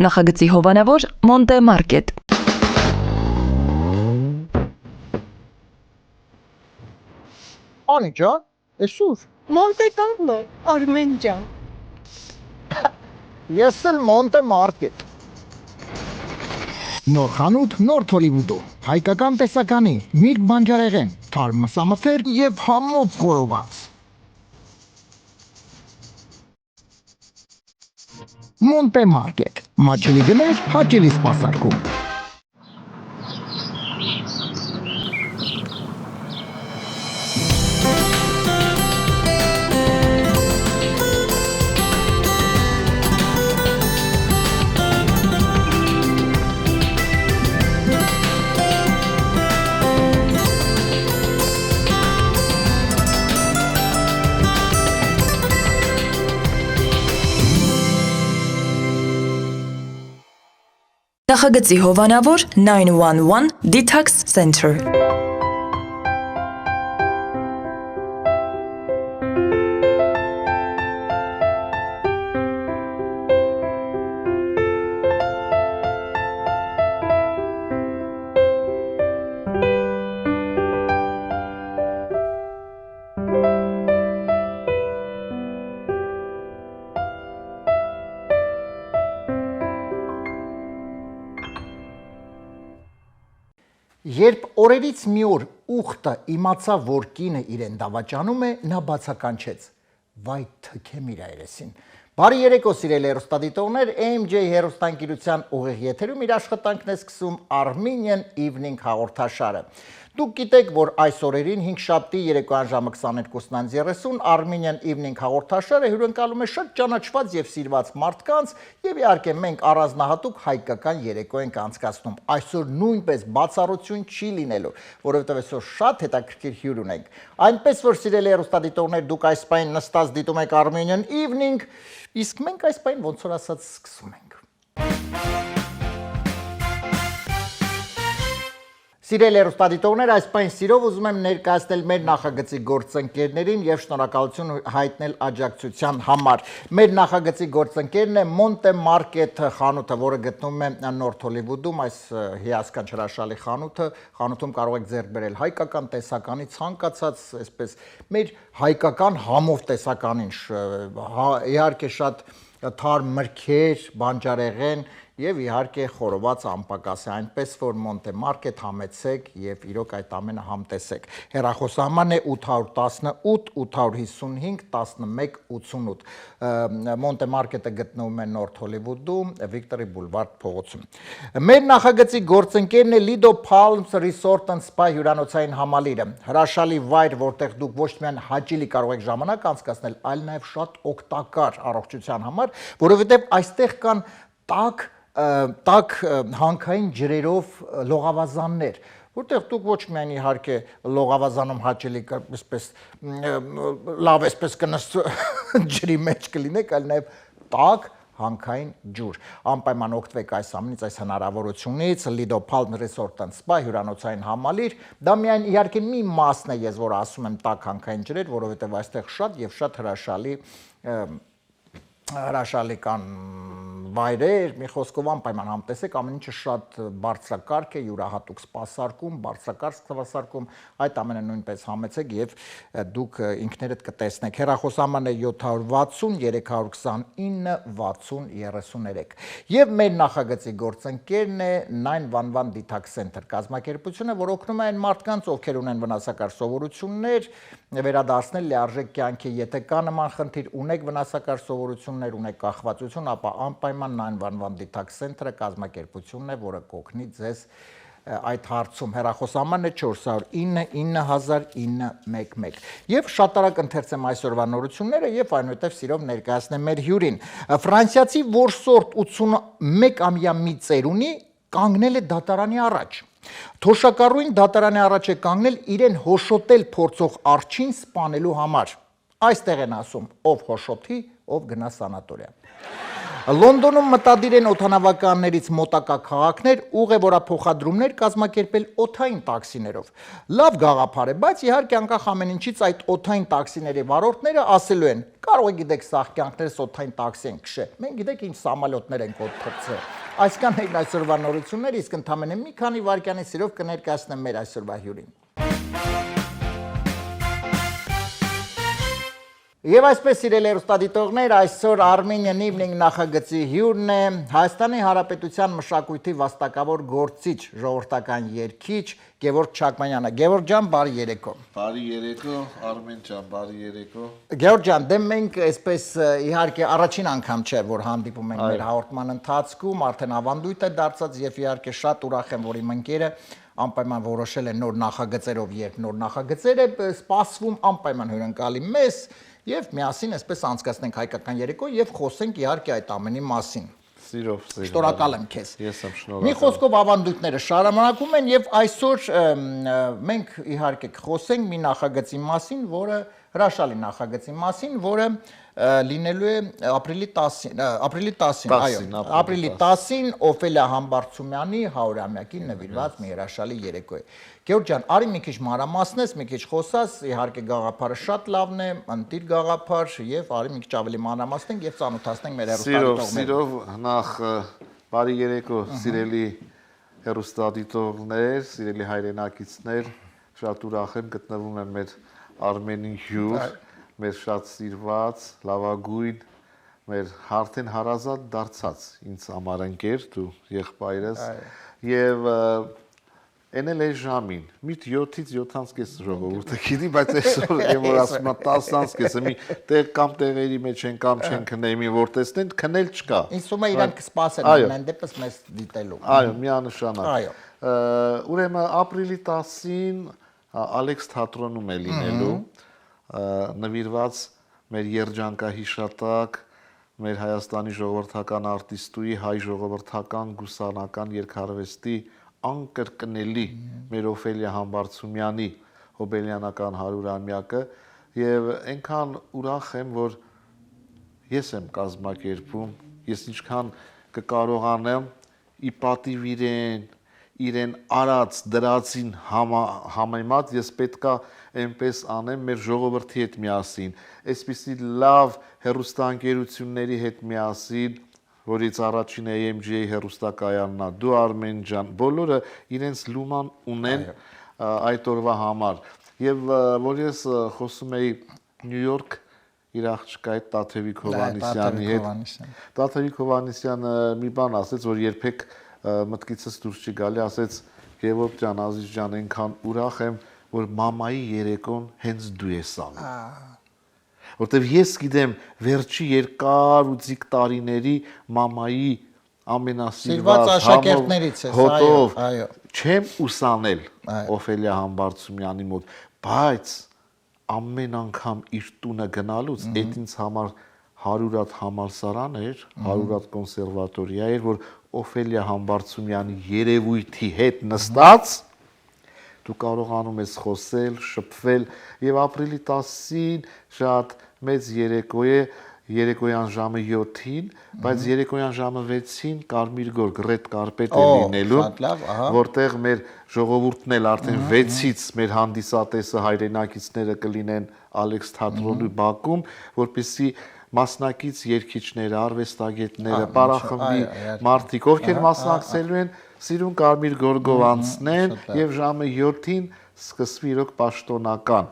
Նախագծի հովանավոր Մոնտե Մարկետ։ Անի ջան, ես ուր։ Մոնտե Կարլո, Արմեն ջան։ Ես էլ Մոնտե Մարկետ։ Նոր խանութ նոր Հոլիվուդում, հայկական տեսականի, միրգ բանջարեղեն, թարմ մսամթեր եւ համոտ խորոված։ Մոնտե Մարկետ, մաչելի գներ, հաճելի սպասարկում։ Նախագծի հովանավոր 911 Detox Center։ Երբ օրերից մի օր ուխտը իմացավ, որ կինը իրեն դավաճանում է, նա բացականչեց. «Վայ թքեմ իր երեսին»։ Բարի երեկո, սիրելի հեռուստադիտողներ, AMJ հեռուստաընկերության ուղիղ եթերում իր աշխատանքն է սկսում Armenian Evening հաղորդաշարը։ Դուք գիտեք, որ այս օրերին 5-շաբթի երեկոյան ժամը 22:30 Armenian Evening հաղորդաշարը հյուրընկալում է շատ ճանաչված եւ սիրված մարդկանց, եւ իհարկե մենք առանձնահատուկ հայկական երեկո ենք անցկացնում։ Այսօր նույնպես բացառություն չի լինելու, որովհետեւ այսօր շատ հետաքրքիր հյուր ունենք։ Այնպես որ սիրելի հեռուստադիտողներ, դուք այս պայն նստած դիտում եք Armenian Evening, իսկ մենք այս պայն ոնց որ ասած սկսում ենք։ Սիրելի հեռուստադիտողներ, այս պայն սիրով ուզում եմ ներկայացնել մեր նախագծի գործընկերներին եւ շնորհակալություն հայտնել աջակցության համար։ Մեր նախագծի գործընկերն է Մոնտե Մարկետ խանութը, որը գտնվում է Նորթ Հոլիվուդում, այս հիասքանչ հրաշալի խանութը։ Խանութում կարող եք ձեռք բերել հայկական տեսականի ցանկացած, այսպես մեր հայկական համով տեսականին, իհարկե շատ թարմ մրգեր, բանջարեղեն եւ իհարկե խորոված անպակաս է, այնպես որ Մոնտե Մարկետ համեցեք եւ իրոք այդ ամենը համտեսեք։ Հեռախոսահամարն է 818 855 1188։ Մոնտե Մարկետը գտնվում է Նորթ Հոլիվուդում, Վիկտորի Բուլվարդ փողոցում։ Մեր նախագծի գործընկերն է Lido Palms Resort and Spa հյուրանոցային համալիրը։ Հրաշալի վայր, որտեղ դուք ոչ միայն հաճելի կարող եք ժամանակ անցկացնել, այլ նաեւ շատ օգտակար առողջության համար, որովհետեւ այստեղ կան տաք հանքային ջրերով լողավազաններ, որտեղ դուք ոչ միայն իհարկե լողավազանում հաճելի այսպես լավ այսպես ջրի մեջ կլինեք, այլ նաև տաք հանքային ջուր։ Անպայման օգտվեք այս ամենից, այս հնարավորությունից, Lido Palms Resort and Spa հյուրանոցային համալիր։ Դա միայն իհարկե մի մասն է, ես որ ասում եմ տաք հանքային ջրեր, որովհետև այստեղ շատ եւ շատ հրաշալի կան վայրեր, մի խոսքով անպայման համտեսեք, ամեն ինչը շատ բարձրակարգ է, յուրահատուկ սպասարկում, բարձրակարգ սպասարկում, այդ ամենը նույնպես համեցեք եւ դուք ինքներդ կտեսնեք։ Հեռախոսահամարն է 760 329 60 33։ Եվ մեր նախագծի գործընկերն է 911 Detox Center կազմակերպությունը, որ օգնում է այն մարդկանց, ովքեր ունեն վնասակար սովորություններ, վերադարձնել լիարժեք կյանքի, եթե կա նման խնդիր, ունեք վնասակար սովորություններ, ունեք կախվածություն, ապա անպայման 911 Detox Center-ը կազմակերպությունն է, որը կօգնի ձեզ այդ հարցում։ Հեռախոսահամարն է 409 900911։ Եվ շատ արագ ընթերցեմ այսօրվա նորությունները եւ այնուհետեւ սիրով ներկայացնեմ մեր հյուրին։ Ֆրանսիացի որսորդ 81-ամյա մի ծերունի կանգնել է դատարանի առաջ։ Թոշակառուին դատարանի առաջ է կանգնել իրեն հոշոտել փորձող արջին սպանելու համար։ Այստեղ են ասում, ով հոշոթի, ով գնա սանատորիա։ Լոնդոնում մտադիր են օդանավականներից մոտակա քաղաքներ ուղևորափոխադրումներ կազմակերպել օդային տաքսիներով։ Լավ գաղափար է, բայց իհարկե անկախ ամեն ինչից այդ օդային տաքսիների վարորդները ասելու են. կարող է գիտեք սաղկյանքներս օդային տաքսի են քշել։ Մենք գիտեք ինչ սամալյոտներ ենք օդ թռցրել։ Այսքան էին այսօրվա նորությունները, իսկ ընդամենը մի քանի վայրկյանի սիրով կներկայացնեմ մեր այսօրվա հյուրին։ Եվ այսպես սիրելի հեռուստադիտողներ, այսօր Armenian Evening նախագծի հյուրն է Հայաստանի Հանրապետության մշակույթի վաստակավոր գործիչ, ժողովրդական երգիչ Գևորգ Չակմանյանը։ Գևորգ ջան, բարի երեկո։ Բարի երեկո, Արմեն ջան, բարի երեկո։ Գևորգ ջան, դե մենք այսպես իհարկե առաջին անգամ չէ, որ հանդիպում ենք մեր հաղորդման ընթացքում, արդեն ավանդույթ է դարձած եւ իհարկե շատ ուրախ եմ, որ իմ ընկերը անպայման որոշել է նոր նախագծերով, երբ նոր նախագծերը սպասվում անպայման հյուրընկալի մեզ եւ միասին այսպես անցկացնենք հայկական երեկո եւ խոսենք իհարկե այդ ամենի մասին։ Սիրով։ Շնորհակալ եմ քեզ։ Ես եմ շնորհակալ։ Մի խոսքով ավանդույթները շարունակում են եւ այսօր մենք իհարկե կխոսենք մի նախագծի մասին, որը հրաշալի նախագծի մասին, որը լինելու է ապրիլի 10-ին, այո, ապրիլի 10-ին Օֆելիա Համբարձումյանի 100-ամյակին նվիրված մի հրաշալի երեկո է։ Գեորգ ջան, արի մի քիչ մանրամասնես, մի քիչ խոսած, իհարկե գաղափարը շատ լավն է, ընտիր գաղափար եւ արի մի քիչ ավելի մանրամասնենք եւ ծանոթացնենք մեր հեռուստադիտողներին։ Սիրով, նախ բարի երեկո, սիրելի հեռուստադիտողներ, սիրելի հայրենակիցներ, շատ ուրախ եմ գտնվում եմ մեր Արմենի հյուր, մեր շատ սիրված, լավագույն, մեր արդեն հարազատ դարձած ինձ համար ընկեր, դու եղբայրս եւ Էնել է ժամին, միտ 7-ից 7:30 ժողովուրդը գիտի, բայց այսօր եմ որ ասում եմ 10:30 մի տեղ կամ տեղերի մեջ են կամ չեն քնեի մի որ տեսնեն, քնել չկա։ Ինձ թվում է իրանք կսպասեն ամեն դեպս մեզ դիտելու։ Այո, միանշանակ։ Այո։ Ուրեմն ապրիլի 10-ին Ալեքս թատրոնում է լինելու նվիրված մեր երջանկահիշատակ մեր Հայաստանի ժողովրդական արտիստուի հայ ժողովրդական գուսանական երգարվեստի անկրկնելի մեր Օֆելիա Համբարձումյանի հոբելյանական 100-ամյակը եւ այնքան ուրախ եմ, որ ես եմ կազմակերպում, ես ինչքան կկարողանամ ի պատիվ իրեն արած դրածին համեմատ ես պետքա այնպես անեմ մեր ժողովրդի հետ միասին, այսպիսի լավ հեռուստաընկերությունների հետ միասին որից առաջին AMG-ի հեռուստակայանն է, դու Արմեն ջան, բոլորը իրենց լուման ունեն այդ օրվա համար։ Եվ որ ես խոսում էի Նյու Յորք իր աղջկա հետ Տաթևիկ Հովհաննիսյանի հետ։ Տաթևիկ Հովհաննիսյանը մի բան ասեց, որ երբեք մտքիցս դուրս չի գալի, ասեց Գևորգ ջան, Ազիզ ջան, այնքան ուրախ եմ, որ մամայի երեկոն հենց դու ես անում։ Որտեվ ես գիտեմ վերջի երկար ու ձիգ տարիների մամայի ամենասիրված աշակերտներից ես, հոտով այո, չեմ ուսանել Օֆելիա Համբարձումյանի մոտ, բայց ամեն անգամ իր տունը գնալուց այդ ինձ համար 100-ատ համալսարան էր, 100-ատ կոնսերվատորիա էր, որ Օֆելիա Համբարձումյանի երևույթի հետ նստած դու կարողանում ես խոսել, շփվել եւ ապրիլի 10-ին շատ մեծ երեկո է, երեկոյան ժամը 7-ին, բայց երեկոյան ժամը 6-ին Կարմիր գորգ Ռեդ կարպետ է լինելու, որտեղ մեր ժողովուրդն էլ արդեն 6-ից մեր հանդիսատեսը հայրենակիցները կլինեն Ալեքս թատրոնի բակում, որպեսզի մասնակից երգիչները, արվեստագետները, պարախմբի մարդիկ, ովքեր մասնակցելու են սիրուն Կարմիր գորգով անցնեն եւ ժամը 7-ին սկսվի իրոք պաշտոնական,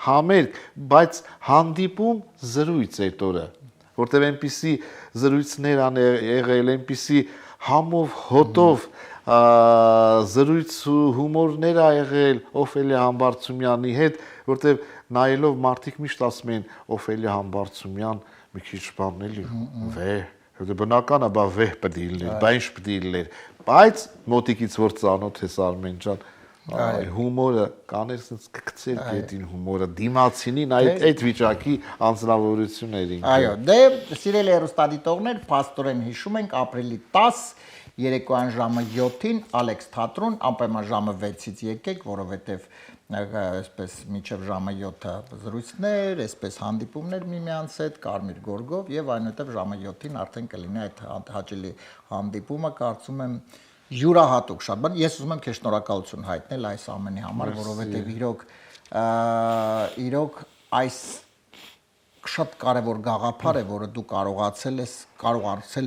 համերգ, բայց հանդիպում զրույց այդ օրը, որտեղ այնպիսի զրույցներ ան եղել, այնպիսի համով հոտով զրույց ու հումորներ ա եղել Օֆելիա Համբարձումյանի հետ, որտեղ նայելով մարդիկ միշտ ասում են Օֆելիա Համբարձումյան մի քիչ բան էլի վեհ բնական է, բա վեհ պետք է լիներ, բա ինչ պետք է լիներ, բայց մոտիկից որ ծանոթ ես Արմեն ջան, հումորը կաներ sense կգցեր գետին հումորը դիմացինին այդ վիճակի անձնավորություններին։ Այո, դե սիրելի հեռուստադիտողներ, փաստորեն հիշում ենք ապրիլի 10 երեկոյան ժամը 7-ին Ալեքս թատրոն, անպայման ժամը 6-ից եկեք, որովհետև այսպես միջև ժամը 7-ը զրույցներ, այսպես հանդիպումներ միմյանց հետ, կարմիր գորգով եւ այնուհետեւ ժամը 7-ին արդեն կլինի այդ հաճելի հանդիպումը, կարծում եմ յուրահատուկ շատ բան։ Ես ուզում եմ քեզ շնորհակալություն հայտնել այս ամենի համար, որովհետեւ իրոք այս շատ կարևոր գաղափար է, որը դու կարողացել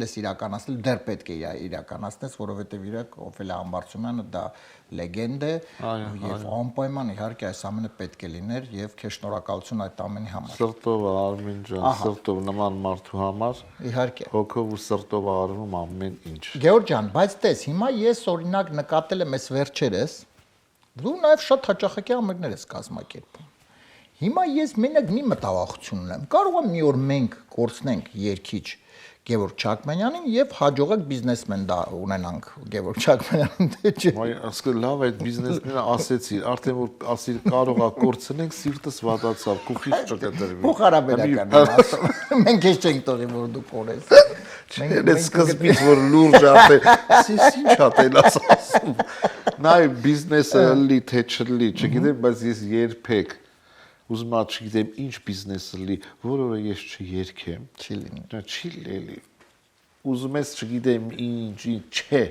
ես իրականացնել, դեռ պետք է իրականացնես, որովհետև իրոք Օֆելիա Համբարձումյանը դա լեգենդ է եւ անպայման իհարկե այս ամենը պետք է լիներ եւ քեզ շնորհակալություն այդ ամենի համար։ Սրտով Արմին ջան, սրտով նման մարդու համար Իհարկե։ հոգով ու սրտով արվում ամեն ինչ։ Գեորգ ջան, բայց տես, հիմա ես օրինակ նկատել եմ այս վերջերս, դու նաեւ շատ հաճախակի ամերներ ես կազմակերպում։ Հիմա ես մենակ մի մտավախություն ունեմ։ Կարող եմ մի օր մենք կորցնենք երգիչ Գևորգ Չակմանյանին եւ հաջողակ բիզնեսմեն դա ունենանք Գևորգ Չակմանյանին դե չէ։ Ոայ, ասկը լավ այդ բիզնեսմենը ասեցի, արդեն որ ասիր կարող է կորցնենք, սիրտս վատացավ, քուխիչ չկտրվի։ Փոխհարաբերական եմ ասում։ Մենք ես չենք տողի որ դու կորես։ Մենք սկզբից որ լուրջ արդեն, ես ինչ ատել ասում։ Նայ բիզնեսը լի թե չլի, չգիտեմ, բայց ես երբեք ուզում եմ չգիտեմ ինչ բիզնեսը լի, որ օրը ես չերքեմ, Չի լինի։ չի լելի։ Ուզում ես չգիտեմ ինչ, չէ,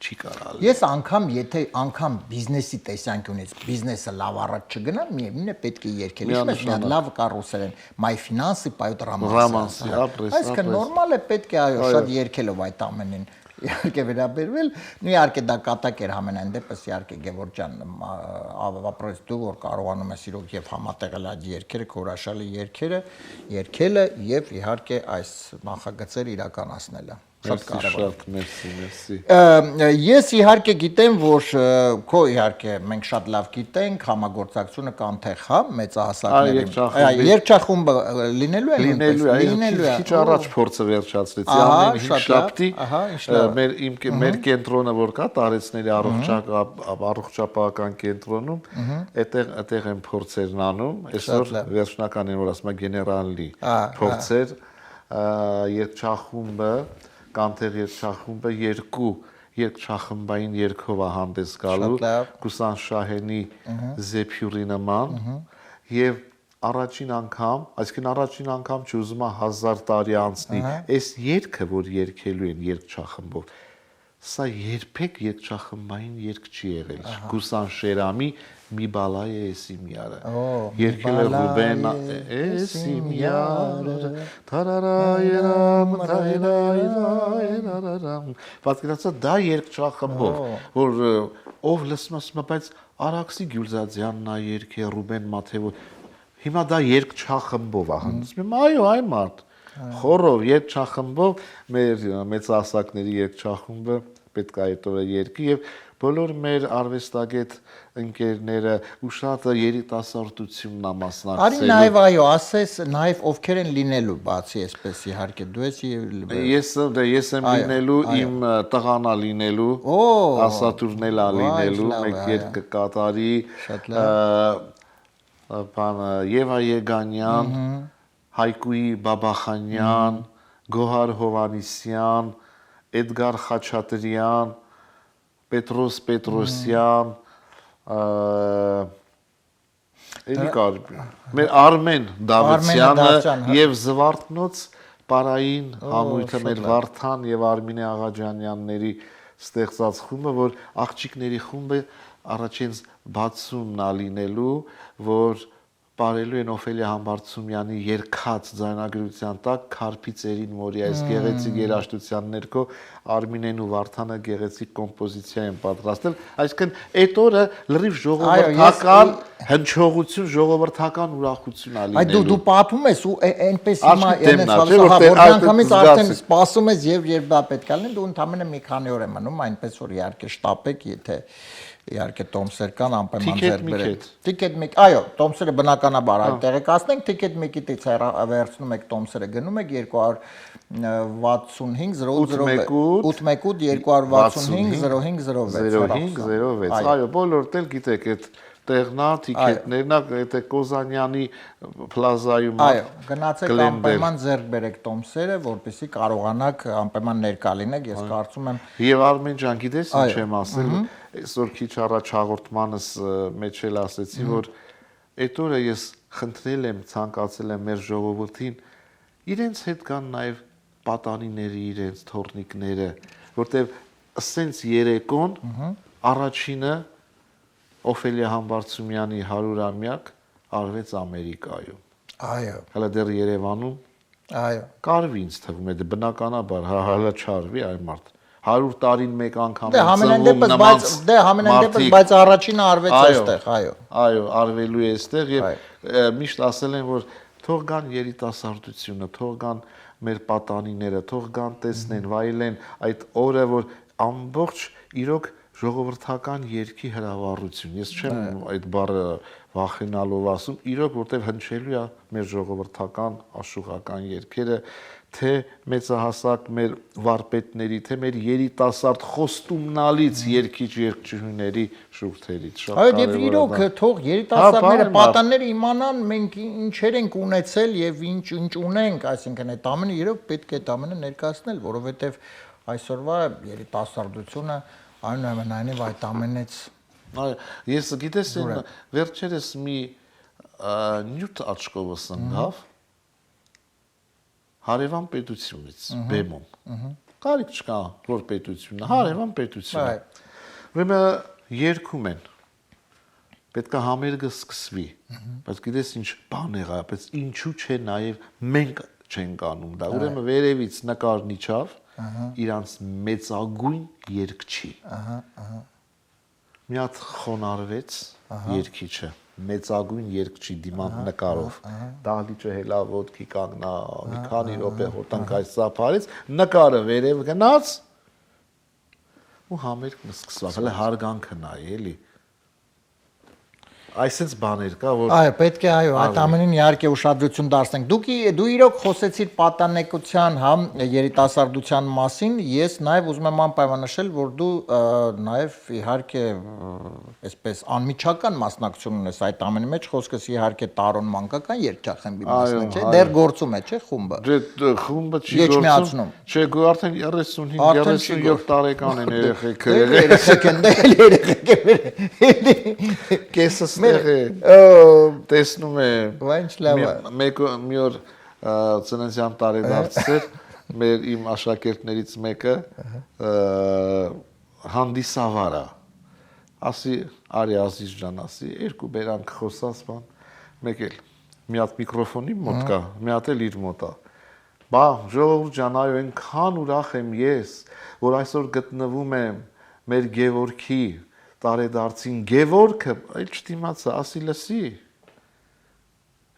չի կարալ։ Ես անգամ եթե անգամ բիզնեսի տեսանկյունից բիզնեսը լավ առաջ չգնա, միևնույն է պետք է երկել։ Ինչպես մի հատ լավ կա ռուսերեն, «Մայ ֆինանսի պայոտ ռամանսի»։ Այսինքն նորմալ է, պետք է այո, շատ երկելով այդ ամենին։ Իհարկե վերաբերվել, նույն իհարկե դա կատակ էր համենայն դեպս իհարկե Գևորգ ջան ապրես դու որ կարողանում ես իրոք եւ համատեղել այդ երկերը, քորաշալի երկերը, երկելը եւ իհարկե այս նախագծերը իրականացնելը։ Շատ կարևոր։ Շատ մերսի։ Ես իհարկե գիտեմ, որ քո իհարկե մենք շատ լավ գիտենք, համագործակցությունը կանթեղ, հա, մեծահասակների։ Երգչախումբը լինելու է։ Լինելու է։ Քիչ առաջ փորձը վերջացրեցի, ամեն հիշապտի։ Մեր կենտրոնը որ կա, տարեցների առողջապահական կենտրոնում, այդտեղ են փորձերն անում, այսօր վերջնական են որ ասում են գեներալի փորձեր, երգչախումբը Կանթեղ երգչախումբը երկու երգչախմբային երգով է հանդես գալու Կուսան Շահենի Զեփյուրի նման եւ առաջին անգամ, այսինքն առաջին անգամ չուզում եմ 1000 տարի անցնի, այս երգը որ երգելու են երգչախմբով, սա երբեք երգչախմբային երգ չի եղել։ Կուսան Շերամի մի բալայ է Էսիմյարը։ Երկել է Ռուբեն Էսիմյարը, թարարայրամ, թայրայրայրարամ։ Պատկերացա դա երգչախմբով, որ ով լսում ասում է, բայց Արաքսի Գյուլզադյանն է երգել, Ռուբեն Մաթեևոն։ Հիմա դա երգչախմբով է հանդիսում։ Այո, այ մարդ։ Խորով երգչախմբով մեր մեծահասակների երգչախումբը պետք է այդ օրը երգի եւ բոլոր մեր արվեստագետ ընկերները ու շատ երիտասարդությունն է մասնակցել։ Արի նաև այո, ասես նաև ովքեր են լինելու, բացի այսպես իհարկե դու ես ես եմ լինելու, իմ տղան է լինելու, Ասատուրն է լինելու, մեկ երգ կկատարի, բանը Եվա Եգանյան, Հայկուի Բաբախանյան, Գոհար Հովանիսյան, Էդգար Խաչատրյան, Պետրոս Պետրոսյան, մեր Արմեն Դավթյանը եւ Զվարթնոց Պարային համույթը մեր Վարդան եւ Արմինե Աղաջանյանների ստեղծած խումբը, որ աղջիկների խումբը առաջին բացումն է լինելու, որ բարելու են Օֆելիա Համբարձումյանի երկած ձայնագրության տակ Քարփի ծերին մորի այս գեղեցիկ երաժշտության ներքո Արմինեն ու Վարդանը գեղեցիկ կոմպոզիցիա են պատրաստել, այսինքն այդ օրը լրիվ ժողովրդական հնչողություն, ժողովրդական ուրախություն է լինելու։ Այդ դու պատմում ես ու այնպես հիմա որ անգամից արդեն սպասում ես եւ երբ դա պետք է լինի, դու ընդամենը մի քանի օր է մնում, այնպես որ իհարկե շտապեք, եթե իհարկե տոմսեր կան անպայման ձեռք բերեք։ Տիկետ 1, այո, տոմսերը բնականաբար այդ տեղեկացնենք, տիկետ 1-ից վերցնում եք տոմսերը, գնում եք 265 008 265 0506։ Այո, բոլորդ էլ գիտեք այդ տեղնա, թիքետներնա, եթե Կոզանյանի պլազայում Այո, գնացեք անպայման ձեռք բերեք տոմսերը, որպեսզի կարողանաք անպայման ներկա լինեք, ես կարծում եմ։ Եվ Արմեն ջան, գիտես ինչ եմ ասել, այսօր քիչ առաջ հաղորդմանս մեջ էլ ասեցի, որ այդ օրը ես խնդրել եմ, ցանկացել եմ մեր ժողովրդին իրենց հետ կան նաև պատանիների, իրենց թորնիկները, որտեվ ասենց երեկոն առաջինը Օֆելիա Համբարձումյանի 100-ամյակ արվեց Ամերիկայում։ Այո, Հələ դեռ Երևանում այո։ կարվի ինձ թվում է, դե բնականաբար հələ չարվի այ մարդ 100 տարին մեկ անգամ Դե համենայն դեպս, բայց առաջինը արվեց այստեղ, այո։ Այո, արվելու է այստեղ եւ միշտ ասել են, որ թող գան երիտասարդությունը, թող գան մեր պատանիները, թող գան տեսնեն, վայելեն այդ օրը, որ ամբողջ իրոք ժողովրդական երկի հրավառություն։ Ես չեմ այդ բառը վախենալով ասում, իրոք որտեվ հնչելու է մեր ժողովրդական աշխուղական երկերը, թե մեծահասակ մեր վարպետների, թե մեր երիտասարդ խոստումնալից երկիչ երկչուհիների շուրթերից։ Այո, եւ իրոք թող երիտասարդները, պատանները իմանան մենք ինչեր ենք ունեցել եւ ինչ ունենք, այսինքն այդ ամենը իրոք պետք է այդ ամենը ներկայացնել, որովհետեւ այսօրվա երիտասարդությունը այնուամենայնիվ այդ ամենից Այո, ես գիտես վերջերս մի նյութ աչքովս ընկավ հարևան պետությունից, բեմում։ Կարիք չկա, որ պետությունն է, հարևան պետությունը։ Ուրեմն երգում են։ Պետք է համերգը սկսվի, բայց գիտես ինչ բան եղա, բայց ինչու՞ չէ նաև մենք չենք անում դա։ Ուրեմն վերևից նկարն իջավ իրանց մեծագույն երգչի։ Մի հատ խոնարհվեց երգիչը, մեծագույն երգչի դիման նկարով։ Դահլիճը հելավ ոտքի կանգնա, մի քանի րոպե հոտանքայց ծափարից, նկարը վերև գնաց ու համերգը սկսավ։ Հələ հարգանքը նայ էլի։ Այսպես բաներ կա, որ Այո, պետք է այո, այդ ամենին իհարկե ուշադրություն դարձնենք։ Դու իրոք խոսեցիր պատանեկության, համ երիտասարդության մասին, ես նաև ուզում եմ անպայման նշել, որ դու նաև իհարկե այսպես անմիջական մասնակցություն ունես այդ ամենի մեջ, խոսքս իհարկե Տարոն մանկական երգչախմբի մասն է, չէ՞, դեռ գործում է, չէ՞, խումբը։ Դե խումբը չի գործում։ Չէ, արդեն 35-37 տարեկան են երեխեքը։ Երեխեք են, երեխեք։ Կեսս տեսնում է մի օր ծննդյան տարեդարձեր մեր իմ աշակերտներից մեկը հանդիսավարա ասի արի Ազիզ ջան ասի երկու բերանք խոսած բան մեկ էլ մի հատ միկրոֆոնի մոտ կա մի հատ էլ իր մոտ է բա ժողովուրդ ջան այո այնքան ուրախ եմ ես որ այսօր գտնվում եմ մեր Գևորգի տարեդարձին Գևորգը այլ չդիմացա, ասի լսի։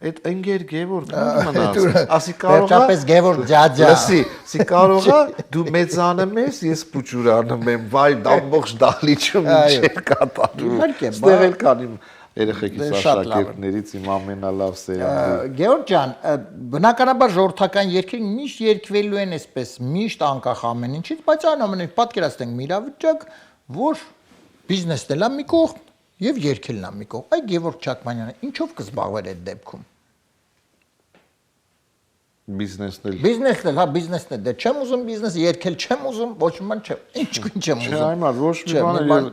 Այդ ընկեր Գևորգ մնաց, ասի կարողա Վերջապես Գևորգ ջաջա։ Լսի, ասի կարողա դու մեծանում ես, ես փուճուրանում եմ, վայ ամբողջ դահլիճում ինչ է կատարում։ Ստեղ էլ կան իմ երեխեքից աշակերտներից իմ ամենալավ սերնդը։ Գևորգ ջան, բնականաբար ժողովրդական երգերը միշտ երգվելու են այսպես, միշտ անկախ ամեն ինչից, բայց այնուամենայնիվ պատկերացնենք մի իրավիճակ, որ բիզնեսն էլ է մի կողմ եւ երգելն է մի կողմ։ Այ Գևորգ Չակմանյանը ինչով կզբաղվեր այդ դեպքում։ Բիզնեսն էլ, հա, բիզնեսն է։ Դե չեմ ուզում բիզնես, երգել չեմ ուզում, ոչ մի բան չեմ։ Ինչ չեմ ուզում։ Չէ, այմա ոչ մի բան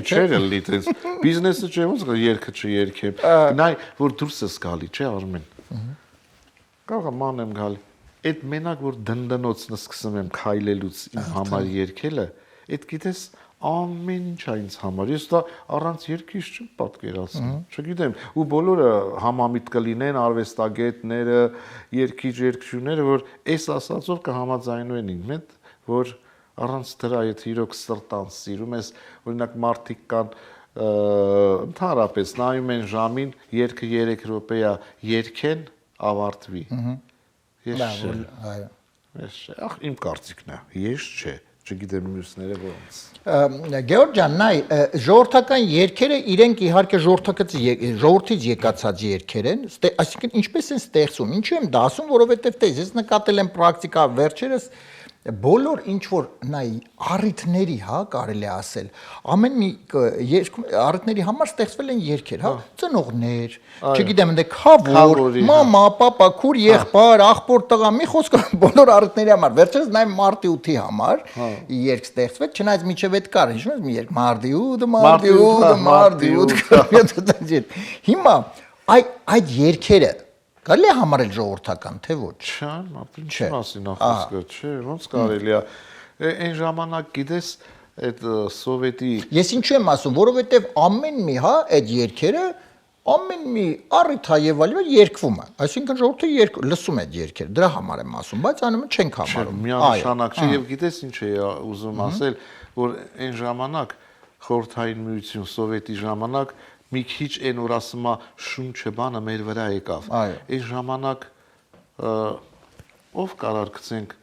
չէ լի տես։ Բիզնեսը չէ, ոնց կա երգը չերգեմ։ Նայ, որ դուրս ես գալի, չէ, Արմեն։ Կարող եմ մանեմ գալի։ Այդ մենակ որ դնդնոցն սկսում եմ քայլելուց իմ համար երգելը, այդ գիտես ամեն ինչ է ինձ համար։ Ես դա առանց երկիշ չեմ պատկերացնում։ Չգիտեմ, ու բոլորը համամիտ կլինեն արվեստագետները, երկիչ երկչուները, որ այս ասածով կհամաձայնվեն ինձ հետ, որ առանց դրա եթե իրոք սրտանց սիրում ես, օրինակ մարդիկ կան ընդհանրապես նայում են ժամին, երգը 3 րոպե է, երգեն ավարտվի։ Ես չէ։ Այո։ Ես չէ, ախ իմ կարծիքն է, ես չէ։ Չգիտեմ մյուսները ոնց։ Գեորգ ջան, նայ, ժողովրդական երգերը իրենք իհարկե ժողովրդից եկածած երգեր են, այսինքն ինչպես են ստեղծում։ Ինչու եմ դա ասում, որովհետև տես, ես նկատել եմ պրակտիկա վերջերս բոլոր ինչ որ նայ առիթների, հա, կարելի է ասել, ամեն մի առիթների համար ստեղծվել են երգեր, հա, ծնողներ, չգիտեմ, ընդ քավոր, մամա, պապա, քուր, եղբայր, աղբոր, տղա, մի խոսքով բոլոր առիթների համար, վերջերս նայ մարտի 8-ի համար երգ ստեղծվեց, չնայած միջև այդ կար, հիշում ես մի երգ մարտի 8, հիմա այդ երգերը կարելի է համարել ժողովրդական, թե ոչ։ Չէ, ինչ մասին ախոսքը, չէ, ոնց կարելի է։ Այն ժամանակ գիտես, այդ սովետի Ես ինչու եմ ասում, որովհետև ամեն մի, հա, այդ երգերը ամեն մի առիթ է եւ այլն երգվում է։ Այսինքն ժողովուրդը լսում է այդ երգերը, դրա համար եմ ասում, բայց անումը չենք համարում։ Միանշանակ չէ, եւ գիտես ինչ է ուզում ասել, որ այն ժամանակ Խորհրդային Միություն, Սովետի ժամանակ մի քիչ այն որ ասում է շունչը բանը մեր վրա եկավ։ Այն ժամանակ ով կարար գցենք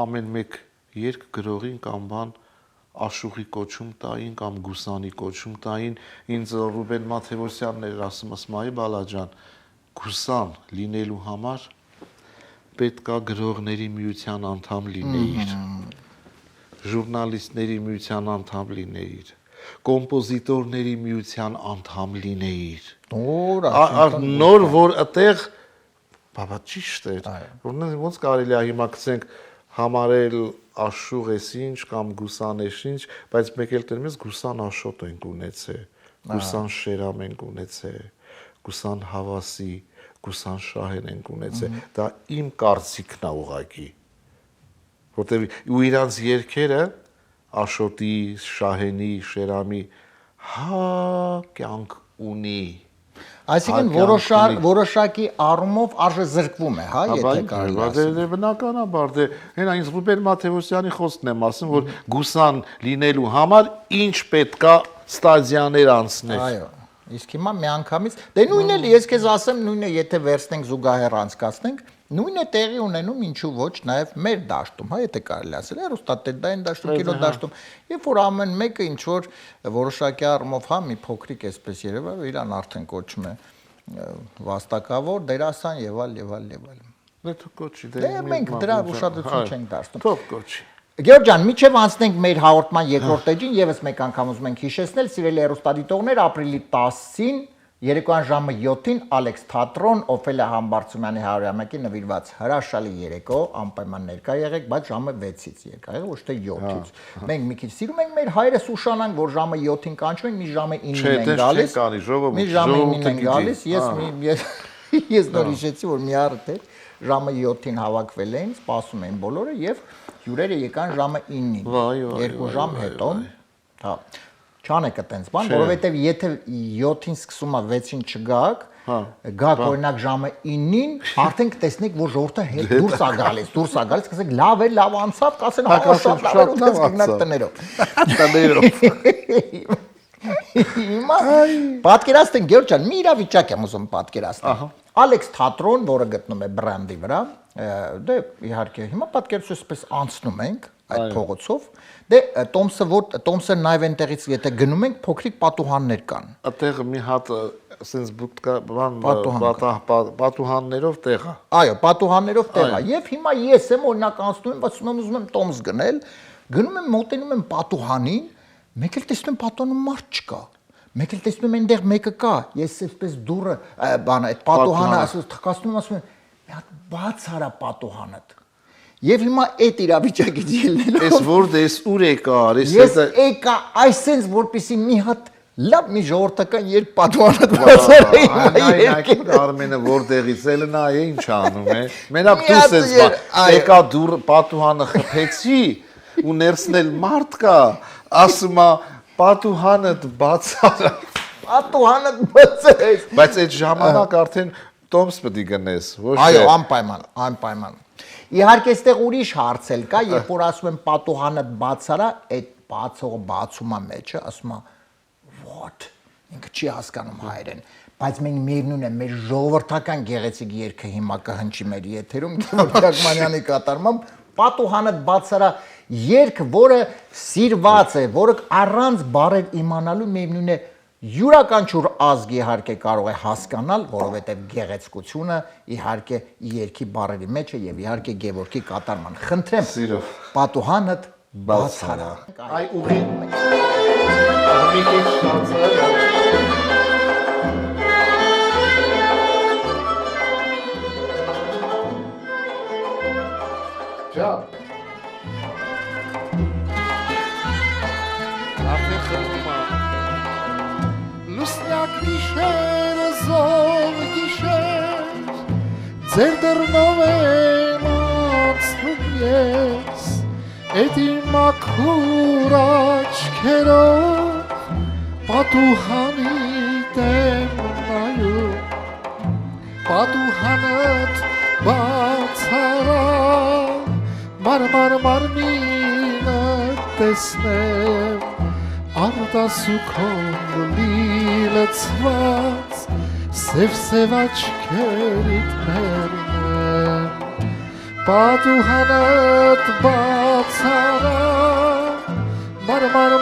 ամեն մեկ երգ գրողին կամ բան աշուղի կոչում տային կամ գուսանի կոչում տային ինձ Ռուբեն Մաթեոսյանն էր ասում Ասմայի Բալաջան գուսան լինելու համար պետքա գրողների միության անդամ լինեիր ժուրնալիստների միության անդամ լինեիր կոմպոզիտորների միության անդամ լինեիր նոր որ այդտեղ բաբա ճիշտ է ոնց կարելի է հիմա գցենք համարել աշուղ էս ինչ կամ գուսան էս ինչ բայց մեկ էլ տերմից գուսան աշոտ ենք ունեցել գուսան շերամ ենք ունեցել գուսան հավասի գուսան շահեն ենք ունեցել դա իմ կարծիքն է ուղղակի որտեղ ու իրանց երգերը Աշոտի, Շահենի, Շերամի հա կյանք ունի Այսինքն որոշակի առումով արժե զրկվում է, հա, եթե կարելի ասել։ Բնականաբար, դե հենա ինձ Ռուբեն Մաթեոսյանի խոսքն եմ ասում, որ գուսան լինելու համար ինչ պետքա ստադիաներ անցնել։ Այո, իսկ հիմա միանգամից, դե նույնն էլ ես քեզ ասեմ, նույնը եթե վերցնենք զուգահեռ անցկացնենք, նույնը տեղի ունենում ինչու ոչ նաև մեր դաշտում, հա, եթե կարելի ասել, հեռուստատետային դաշտում, կինոդաշտում, երբ որ ամեն մեկը ինչ որ որոշակի առումով, հա, մի փոքրիկ էսպես երևա, իրան արդեն կոչում է վաստակավոր, դերասան եւ այլ։ Դե թող կոչի, դե մենք դրա ուշադրություն չենք դարձնում։ Թող կոչի։ Գեորգ ջան, միջև անցնենք մեր հաղորդման երկրորդ էջին, եւս մեկ անգամ ուզում ենք հիշեցնել, սիրելի հեռուստադիտողներ, ապրիլի 10-ին Երեկոյան ժամը 7-ին Ալեքս թատրոն Օֆելիա Համբարձումյանի 100-ամյակի նվիրված հրաշալի երեկո, անպայման ներկա եղեք, բայց ժամը 6-ից երկա եղեք, ոչ թե 7-ից։ Մենք մի քիչ սիրում ենք մեր հայրս ուշանանք, որ ժամը 7-ին կանչում են, մի ժամը 9-ին են գալիս։ Մի ժամը 9-ին են գալիս, ես նոր հիշեցի, որ մի առիթ էր, ժամը 7-ին հավաքվել էին, սպասում էին բոլորը եւ հյուրերը եկան ժամը 9-ին։ 2 ժամ հետո։ Հա։ Չանեք այտենց բան, որովհետև եթե 7-ին սկսում է 6-ին չգաք, գաք օրինակ ժամը 9-ին, արդեն կտեսնեք, որ ժողովուրդը հետ դուրս է գալիս, կասեք լավ է, լավ անցավ, կասեն հա շատ լավ էր ու դες կգնաք տներով։ Հիմա պատկերացնենք Գեորգ ջան, մի իրավիճակ եմ ուզում պատկերացնել։ Ալեքս թատրոն, որը գտնում է բրենդի վրա, դե իհարկե հիմա պատկերացրու այսպես անցնում ենք այդ փողոցով, դե Տոմսը նաև այնտեղից եթե գնում ենք փոքրիկ պատուհաններ կան։ Այդտեղ մի հատ sense բուտկա բան պատուհաններով տեղ է։ Այո, պատուհաններով տեղ է։ Եվ հիմա ես եմ օրինակ անցնում եմ, բայց ուզում եմ Տոմս գնել, գնում եմ մոտենում եմ պատուհանին, մեկ էլ տեսնում եմ պատուհանում մարդ չկա։ Մեկ էլ տեսնում եմ այնտեղ մեկը կա, ես այսպես դուրը բանը այդ պատուհանը ասում թքացնում եմ ասում եմ մի հատ բաց արա պատուհանդ։ Եվ հիմա այդ իրավիճակից ելնելով Էս որտե էս ուր եկար, ես եկա այսպես որպեսի մի հատ լավ մի ժողովրդական երկ պատուհանը բացարեի։ Արմենը որտեղից էլ նա է ինչ անում է։ Մենակ դուս ես եկա դուր պատուհանը խփեցի ու ներսնել մարդ կա, ասում է պատուհանդ բացարա։ Պատուհանդ բացես։ Բայց այդ ժամանակ արդեն Տոմս պետք է գնես, ոչ թե։ Այո, անպայման։ Իհարկե այստեղ ուրիշ հարց էլ կա, երբ որ ասում են պատուհանդ բացարա, այդ բացողը բացում է մեջը, ասում է what, ինքը չի հասկանում հայերեն, բայց մենք միևնույն է մեր ժողովրդական գեղեցիկ երգը հիմա կհնչի մեր եթերում, Գեորգ Թագմանյանի կատարմամբ պատուհանդ բացարա երգ, որը սիրված է, որը առանց բառեր իմանալու միևնույն է յուրաքանչյուր ազգ իհարկե կարող է հասկանալ, որովհետև գեղեցկությունը իհարկե երկի բառերի մեջ է եւ իհարկե Գևորգի կատարման։ Խնդրեմ, Սիրով։ պատուհանդ բացարա։ Այ ուղի։ Մի քիչ շանսը։ Ջա։ Արդեն խմում եմ։ Լուսնյակ գիշեր, զով գիշեր, ձեր դռնով եմ անցնում ես, էդ իմ մաքուր աչքերով, պատուհանիդ եմ նայում, պատուհանդ բացարա, մարմինը տեսնեմ, արտասուքով լիլացված, սև աչքերիդ մերնեմ, պատուհանդ բացարա,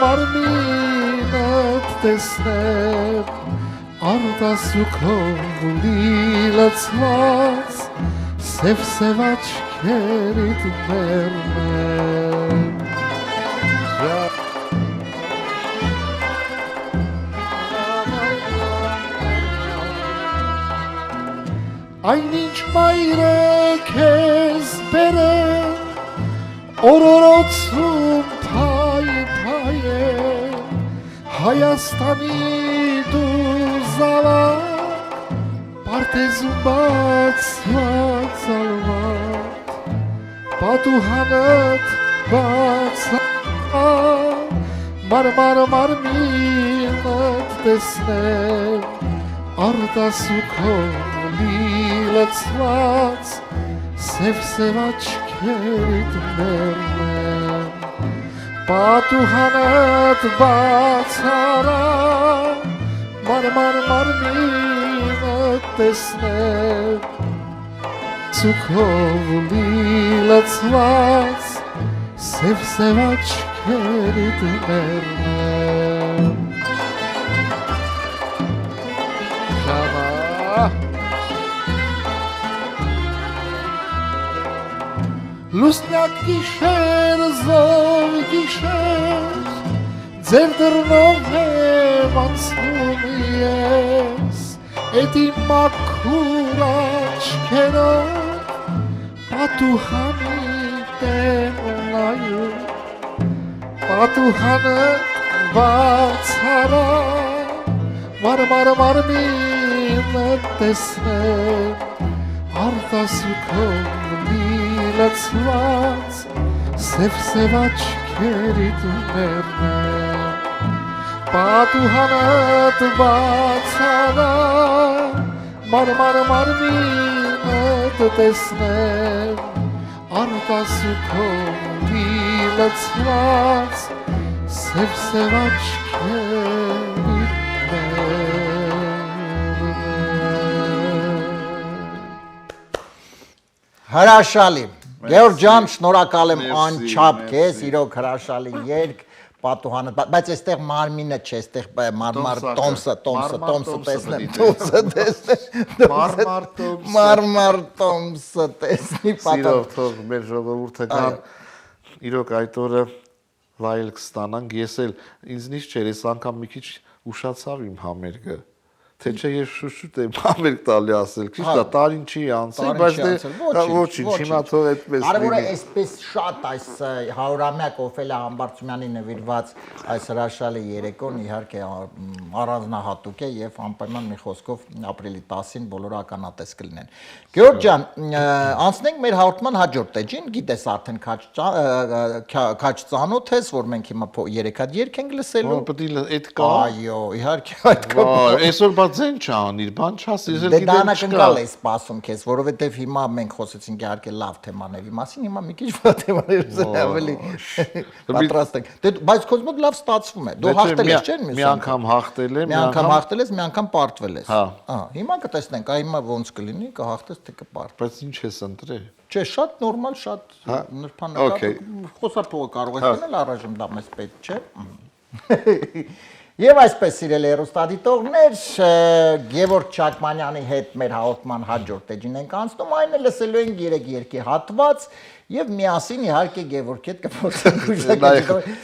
մարմինը տեսնեմ, արտասուքով լիլացված, սև աչքերիդ մերնեմ, Այնինչ մայրը քեզ բերեն, օրորոցում փայ-փայեն, Հայաստանի դու զավակ, պարտեզում բացված ալվատ, պատուհանդ բացա, մարմինդ տեսնեմ, արտասուքով լիլացված, սև աչքերիդ մերնեմ, պատուհանդ բացարա, մարմինդ տեսնեմ, սուքով լիլացված, սև աչքերիդ մերնեմ, Լուսնյակ գիշեր, զով գիշեր, ձեր դռնով եմ անցնում ես, էդ իմ մաքուր աչքերով, պատուհանիդ եմ նայում, պատուհանը բացարա, մարմինը տեսնեմ, արտասուքով լիլացված, սև աչքերիդ մերնեմ, պատուհանդ բացարա, մարմինը տեսնեմ, արտասուքով լիլացված, սև աչքերիդ Հրաշալի, Գեորգ ջան, շնորհակալ եմ անչափ քեզ, իրոք հրաշալի երգ, պատուհանը, բայց այստեղ մարմինը չէ, այստեղ տոմսը տեսնեմ, մարմար տոմսը տեսնի, Սիրով թող մեր ժողովուրդը կան, իրոք այդ օրը վայել կստանանք, ես էլ ինձնից չէր, ես անգամ մի քիչ ուշացավ իմ համերգը, թե չէ ես շուշուտ եմ համերգ տալի ասել, քիչ դա տարին չի անցել, բայց ոչինչ, հիմա թող այդպես լինի։ Կարևորը այսպես շատ այս 100-ամյակ Օֆելիա Համբարձումյանի նվիրված այս հրաշալի երեկոն իհարկե առանձնահատուկ է եւ անպայման մի խոսքով ապրիլի 10-ին բոլորը ականատես կլինեն։ Գեորգ ջան, անցնենք մեր հաղորդման հաջորդ էջին, գիտես արդեն քաջ ծանոթ ես, որ մենք հիմա 3 հատ երգ ենք լսելու։ Պետք է այդ կա։ Այո, իհարկե այդ կա։ Այսօր բա ձեն չանիր, բան չասի, ես էլ Դե դա գիտեմ անակնկալ է սպասում քեզ, որովհետև հիմա մենք խոսեցինք իհարկե լավ թեմաների մասին, հիմա մի քիչ վատ թեմաների ավելի պատրաստ ենք։ Դե բայց քո մոտ լավ ստացվում է։ Դու հաղթել ես, չէ՞, մի անգամ հաղթել եմ, մի անգամ հաղթել ես, մի անգամ պարտվել ես։ Հա։ Հիմա կտեսնենք, այ հիմա ոնց կլինի, կհաղթես թե կպարտ։ Բայց ինչ ես ընտրել։ Չէ, շատ նորմալ, շատ նրբանակապ։ Խոսափողը կարող ես դնել առայժմ դա մեզ պետք չէ։ Եվ այսպես սիրելի հեռուստադիտողներ, Գևորգ Չակմանյանի հետ մեր հաղորդման հաջորդ էջին ենք անցնում, այն է լսելու ենք 3 երգի հատված եւ միասին իհարկե Գևորգի հետ կփորձենք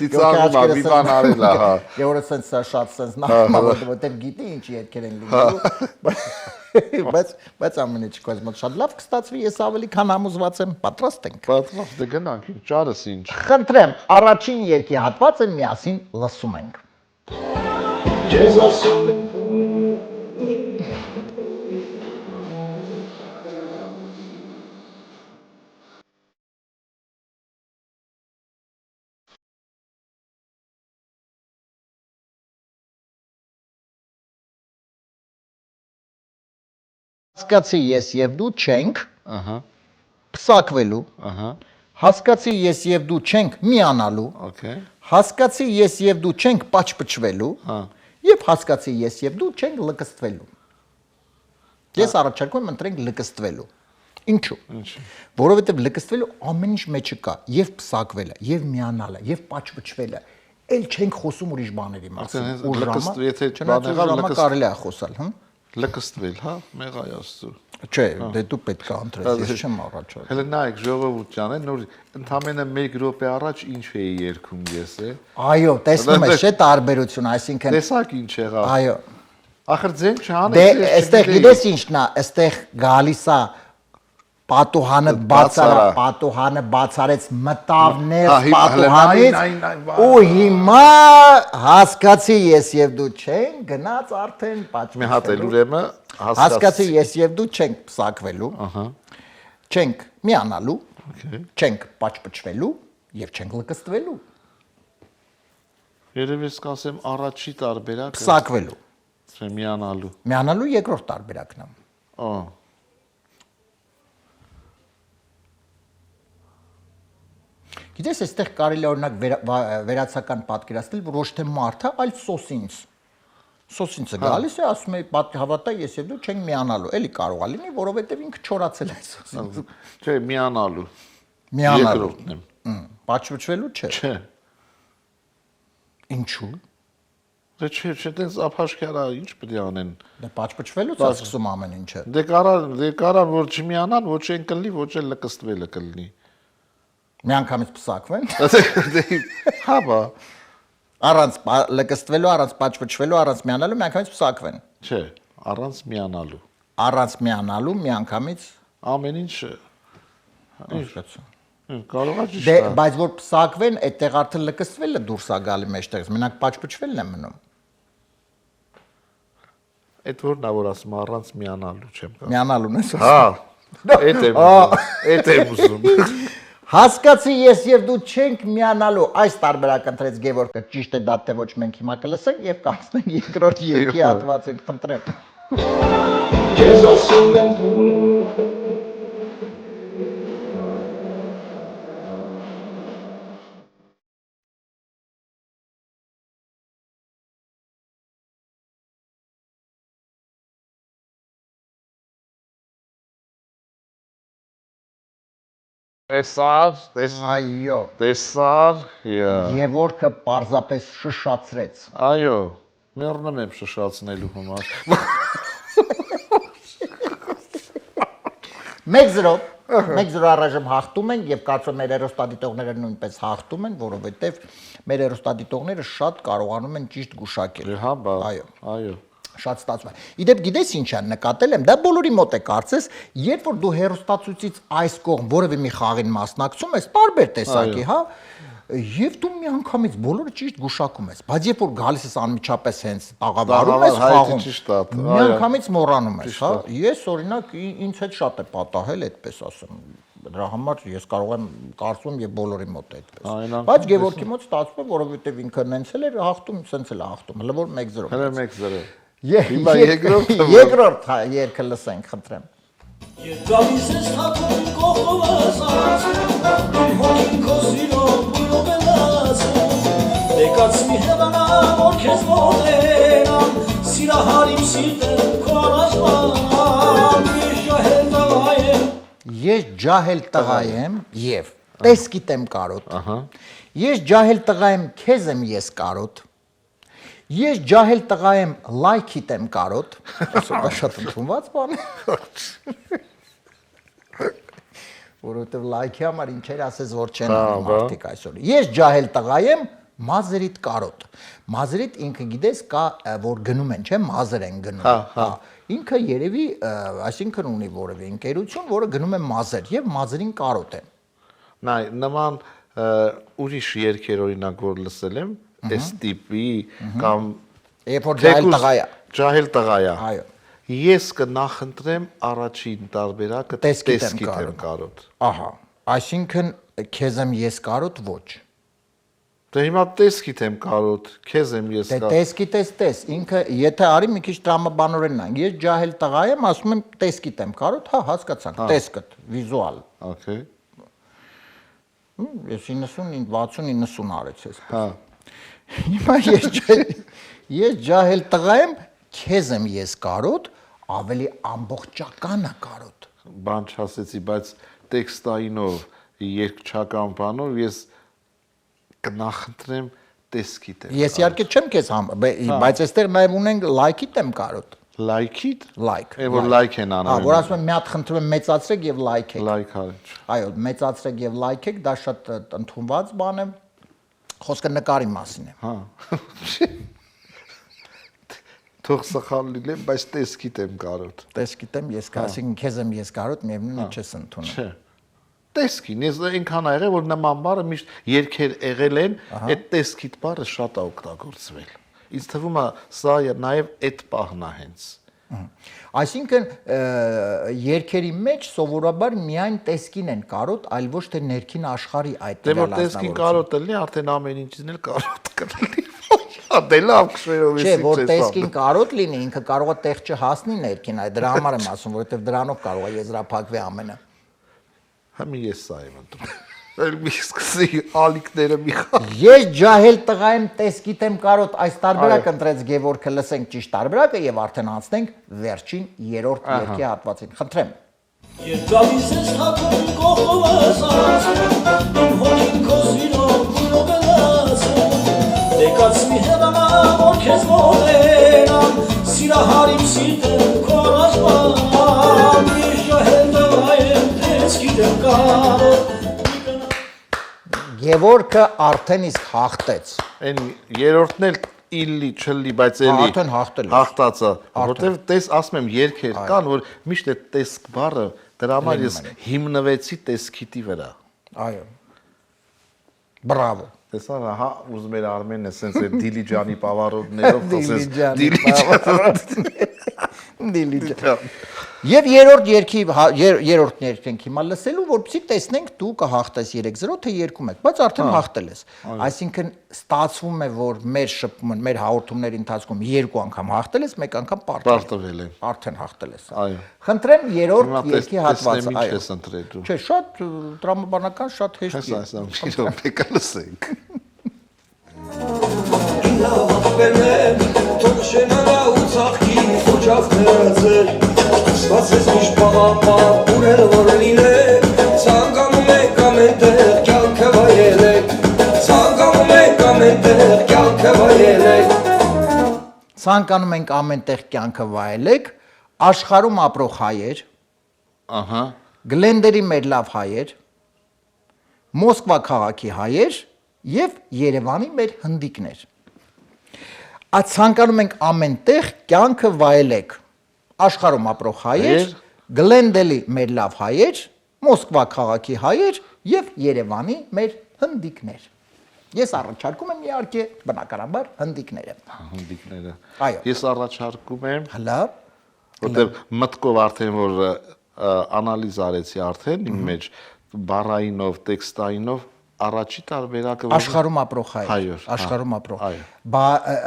Ծիծաղում մի բան արել, ահա։ Գևորգը sense շատ sense նախմա, որտեղ գիտի ինչ երգեր են լինելու։ Բայց ամեն ինչ կոզ մոտ շատ լավ կստացվի, ես ավելի քան համոզված եմ, պատրաստ ենք։ Պատրաստ դե գնանք, ճարս ինչ։ Խնդրեմ, առաջին երգի հատվածը միասին լսում ենք։ Հասկացի ես եւ դու չենք, Ահա, փսակվելու, ահա, հասկացի ես եւ դու չենք միանալու, okay, հասկացի ես եւ դու չենք պաչպչվելու, հա, եւ հասկացի ես եւ դու չենք լկստվելու։ Ես առաջարկում եմ ընտրենք լկստվելու։ Ինչու՞։ Ինչու՞։ Որովհետեւ լկստվելու ամեն ինչ մեջը կա, եւ փսակվելը, եւ միանալը, եւ պաչպչվելը։ Էլ չենք խոսում ուրիշ բաների մասին։ Ուժամը կարելի է խոսալ, հմ։ Լկստվել, հա, մեղայ աստծո։ Չէ, դե դու պետք է ընտրես, ես չեմ առաջարկում։ Հələ նայեք ժողովուրդ ջան, նոր ընդամենը 1 րոպե առաջ ինչ էի երգում ես, է։ Այո, տեսնում ես, չէ՞ տարբերություն, այսինքն Տեսակ ինչ եղավ։ այո։ Ախր ձեն չանես։ Դե այստեղ գիտես ինչն է, այստեղ գալիս է պատուհանը բացարեց մտավ ներս պատուհանից ու հիմա հասկացի ես եւ դու չենք գնաց արդեն Մի հատ էլ ուրեմն հասկացի ես եւ դու չենք փսակվելու, ահա, չենք միանալու, okay, չենք պաչպչվելու եւ չենք լկստվելու, երևի սկսեմ առաջի տարբերակը։ փսակվելու, Միանալու։ միանալու երկրորդ տարբերակն է։ Ա։ Գիտես, այստեղ կարելի է օրինակ վերացական պատկերացնել, որ ոչ թե մարդը, այլ սոսինց։ Սոսինցը գալիս է, ասում է, հավատա, ես եւ դու չենք միանալու։ Էլի կարող է լինի, որովհետեւ ինքը չորացել է սոսինցը։ Չէ, միանալու։ Միանալու։ Երկրորդն եմ։ Պաչպչվելու չէ։ Չէ։ Ինչու՞։ Դե չէ, տենց ափաշկարա ինչ պետք է անեն։ Դե պաչպչվելուց է սկսում ամեն ինչը։ Դե կարա որ չմիանան, ոչ են կլինի, ոչ էլ լկստվելը կլինի։ Միանգամից փսակվեն։ Հա բա։ Առանց լկստվելու, առանց պաչպչվելու, առանց միանալու միանգամից փսակվեն։ Չէ, առանց միանալու։ Առանց միանալու միանգամից Ամեն ինչը։ հասկացա։ Կարող է ճիշտ Դե է։ բայց որ փսակվեն, այդտեղ արդեն լկստվելը դուրս է գալի մեջտեղից, մենակ պաչպչվելն է մնում։ Այդ որն է որ ասում առանց միանալու չեմ կարող։ Միանալուն ես ասում։ Հա։ Էդ եմ ուզում։ Հասկացի ես եւ դու չենք միանալու, այս տարբերակը ընտրեց Գևորգը, ճիշտ է դա թե ոչ մենք հիմա կլսենք եւ կանցնենք երկրորդ երգի հատվածին, խնդրեմ։ Ես ասում եմ Տեսավ, Այո։ տեսավ, Գևորգը պարզապես շշացրեց։ այո, մեռնում եմ շշացնելու համար։ 1-0 առայժմ հաղթում են եւ կարծում մեր հեռուստադիտողները նույնպես հաղթում են, որովհետեւ մեր հեռուստադիտողները շատ կարողանում են ճիշտ գուշակել։ Հա, բա։ Այո։ Շատ ստացվում է։ Իդեպ գիտես ինչ է նկատել եմ, դա բոլորի մոտ է կարծես, երբ որ դու հեռուստացույցից այս կողմ որևէ մի խաղին մասնակցում ես, տարբեր տեսակի, հա, եւ դու միանգամից բոլորը ճիշտ գուշակում ես, բայց երբ որ գալիս ես անմիջապես հենց տաղավարում ես խաղում, միանգամից մոռանում ես, հա։ Ես օրինակ ինձ հետ շատ է պատահել, այդպես ասեմ։ Դրա համար ես կարող եմ կարծում եւ բոլորի մոտ է այդպես։ Բայց Գևորգի մոտ ստացվում է, որովհետեւ ինքը նենց էլ էր հաղթում, սենց էլ է հաղթում, հələ որ 1-0։ Հələ 1-0։ Հիմա երկրորդ երգը լսենք, խնդրեմ։ Գալիս ես հատում կողմս իմ հոգին քո սիրով բլոկելաս Եկացի հետանա որ քեզ մոտենամ Սիրահարիմ սիրտը քո առաջվանամ Ես ջահել տղա եմ եւ տես գիտեմ կարոտ Ես ջահել տղա եմ քեզ եմ ես կարոտ Ես ջահել տղա եմ, լայքիտ եմ կարոտ։ Այսօր շատ ընդունված բան է։ Որովհետև լայքի համար ինչեր ասես որ չեն անում մարդիկ այսօր։ Ես ջահել տղա եմ, մազերիդ կարոտ։ Մազերիդ ինքը գիտես կա որ գնում են, չէ՞, մազեր են գնում։ Հա։ Ինքը երևի, այսինքն ունի որևէ ընկերություն, որը գնում է մազեր եւ մազերին կարոտ են։ Նայ, նման ուրիշ երկեր օրինակ որ լսել եմ, այս տիպի կամ Երբ որ ջահել տղա է։ Ջահել տղա է։ Այո։ Ես կնախընտրեմ առաջին տարբերակը տեսքիտ եմ կարոտ։ Ահա, այսինքն քեզ եմ ես կարոտ ոչ։ Դե հիմա տեսքիտ եմ կարոտ, քեզ եմ ես Դե կարոտ։ տեսքիտ ես, ինքը եթե արի մի քիչ տրամաբանորեն նայ, ես ջահել տղա եմ, ասում եմ տեսքիտ եմ կարոտ, հա, հասկացանք, տեսքդ, վիզուալ։ Okay։ Ես 90, 60, 90 արեց ես։ Հա։ Հիմա ես ջահել տղա եմ, քեզ եմ ես կարոտ, ավելի ամբողջական է կարոտ։ Բան չասեցի, բայց տեքստայինով, երկչական բանով ես կնախընտրեմ տեսքիտ եմ։ Ես իհարկե չեմ քեզ բայց այստեղ նաև ունենք լայքիտ եմ կարոտ։ Լայքիտ։ Լայք։ Որ լայք են անում։ Հա, որ ասում եմ մի հատ խնդրում եմ մեծացրեք եւ լայքեք։ Լայք արեք։ Այո, մեծացրեք եւ լայքեք, դա շատ ընդունված բան է։ Խոսքը նկարի մասին է։ Հա։ Թող սխալ լինեմ, բայց տեսքիտ եմ կարոտ։ Տեսքիտ եմ ես ասին քեզ եմ ես կարոտ, միևնույնն է չես ընդունում։ Չէ։ Տեսքին, ես այնքան ա եղել, որ նման բառը միշտ երկեր եղել են, այդ տեսքիտ բառը շատ է օգտագործվել։ Ինձ թվում է սա նաև այդ պահն է հենց։ Այսինքն երկերի մեջ սովորաբար միայն տեսքին են կարոտ, այլ ոչ թե ներքին աշխարհի այդ Դե որ տեսքին կարոտը լինի, արդեն ամեն ինչին էլ կարոտ կլինի։ Դե լավ քշերով Չէ, որ տեսքին կարոտ լինի, ինքը կարող է տեղ չհասնի ներքին, այդ դրա համար եմ ասում, որովհետև դրանով կարող է եզրափակվի ամենը։ Համի ես սա եմ ընտրում։ Էլ մի սկսի ալիքները մի խաղ։ Ես ջահել տղա եմ, տեսքիտ եմ կարոտ, այս տարբերակը ընտրեց Գևորգը, լսենք ճիշտ տարբերակը եւ արդեն անցնենք վերջին երրորդ երգի հատվածին։ Խնդրեմ։ Երբ գալիս ես թափում կողմս ասում, իմ հոգին քո սիրով գույնով են ասում, դեկացնի հետանա, որ քեզ մոտենամ, սիրահար իմ սիրտը քո առաջվան, ես ջահել տղա եմ, տեսքիտ եմ կարոտ։ Գևորգը արդեն իսկ հաղթեց։ Այն երրորդն էլ իլի չլի, բայց էլի Արդեն հաղթել է։ հաղթածը, որտեվ տես ասում եմ երկեր կան, որ միշտ է տեսք բառը, դրա համար ես հիմնվեցի տեսքիտի վրա։ Այո։ Բրավո։ Տեսա, հա, ուզում էր Արմենը սենց է Դիլիջանի պավարոտներով խոսես Դիլիջան։ Եվ երրորդ երգ ենք հիմա լսելու, որպեսզի տեսնենք դու կհաղթես 3-0, թե 2-1, բայց արդեն հաղթել ես։ Այսինքն ստացվում է, որ մեր շփումը, մեր հաղորդումների ընթացքում 2 անգամ հաղթել ես, 1 անգամ պարտվել եմ։ Արդեն հաղթել ես։ Այո։ Խնդրեմ երրորդ երգի հատվածը, այո։ Ես ընտրել դու։ Չէ, շատ տրամաբանական, շատ հեշտ է։ Հեսա, մի լսենք։ Լավապերներ, թող շենալա ու ծաղկի խոչախներացել, ստացես միշտ պաղապապ ուրել որ լինեք, ծանգանում եք ամենտեղ կյանքը վայելեք, ծանգանում եք ամենտեղ կյանքը վայելեք։ Ցանկանում ենք ամենտեղ կյանքը վայելեք, աշխարհում ապրող հայեր, Ահա։ Գլենդերի մեր լավ հայեր, Մոսկվա քաղաքի հայեր եւ Երևանի մեր հնդիկներ։ Ցանկանում ենք ամենտեղ կյանքը վայելեք, աշխարհում ապրող հայեր, Գլենդելի մեր լավ հայեր, Մոսկվա քաղաքի հայեր եւ Երևանի մեր հնդիկներ։ Ես առաջարկում եմ իհարկե բնականաբար հնդիկները։ Հնդիկները։ Այո։ Ես առաջարկում եմ, Լավ։ որտեղ մտքով արդեն որ անալիզ արեցի արդեն իմ մեջ բառայինով, տեքստայինով առաջի տարբերակը Աշխարհում ապրող հայեր, աշխարհում ապրող։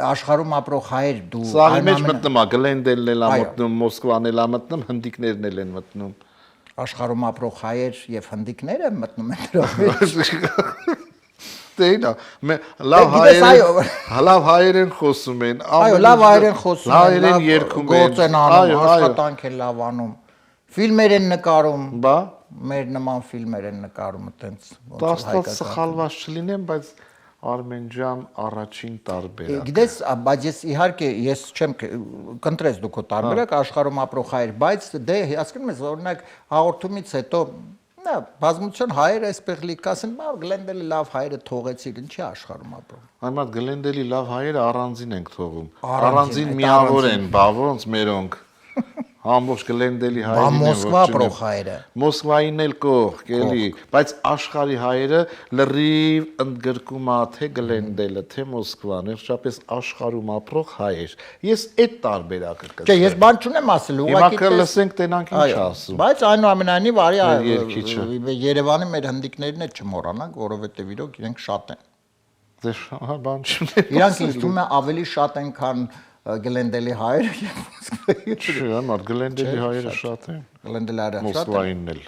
Աշխարհում ապրող հայեր դու Սաղի մեջ մտնում է, Գլենդելն էլ է մտնում, Մոսկվան էլ է մտնում, հնդիկներն էլ են մտնում։ Աշխարհում ապրող հայեր եւ հնդիկները մտնում են դրա մեջ։ Դե նա լավ հայեր են խոսում են։ Այո, լավ հայեր են խոսում են, հայեր են երգում են, գործ են անում, աշխատանք են լավ անում։ Ֆիլմեր են նկարում։ Բա Մեր նման ֆիլմեր են նկարում այտենց Տաստած սխալված չլինեմ, բայց Արմեն ջան, առաջին տարբերակ։ Գիտես, բայց իհարկե ես չեմ կընտրես դու քո տարբերակ աշխարհում ապրող հայր, բայց դե հասկանում ես օրինակ հաղորդումից հետո նա բազմության հայերը այսպես լիք ասեն, բա Գլենդելի լավ հայերը թողեցիր, ինչի աշխարհում ապրում։ Այմա Գլենդելի լավ հայերը առանձին ենք թողում։ Առանձին, Առանձին այդ միավոր առանձին։ են, բա ոնց մերոնք։ Ամբողջ Գլենդելի Բա հայերին են Մոսկվա ապրող հայերը։ Մոսկվային էլ կողք, էլի, բայց աշխարհի հայերը լրիվ ընդգրկում է թե Գլենդելը, թե Մոսկվան, վերջապես աշխարհում ապրող հայեր։ Ես այդ տարբերակը կգրկեմ։ Չէ, ես բան չունեմ ասել, Հիմա կլսենք տենանք ինչ ասում։ Բայց այնուամենայնիվ արի Մեր երկիչը։ Երևանի մեր հնդիկներին էլ չմոռանանք, որովհետև իրոք իրենք շատ են։ Դե հա բան չունեմ։ Իրանք ինձ թվում է ավելի շատ են, քան Գլենդելի հայերը եւ Մոսկվայի։ Չէ, մար Գլենդելի հայերը շատ են։ Գլենդելի հայերը շատ են։ Մոսկվայինն էլ,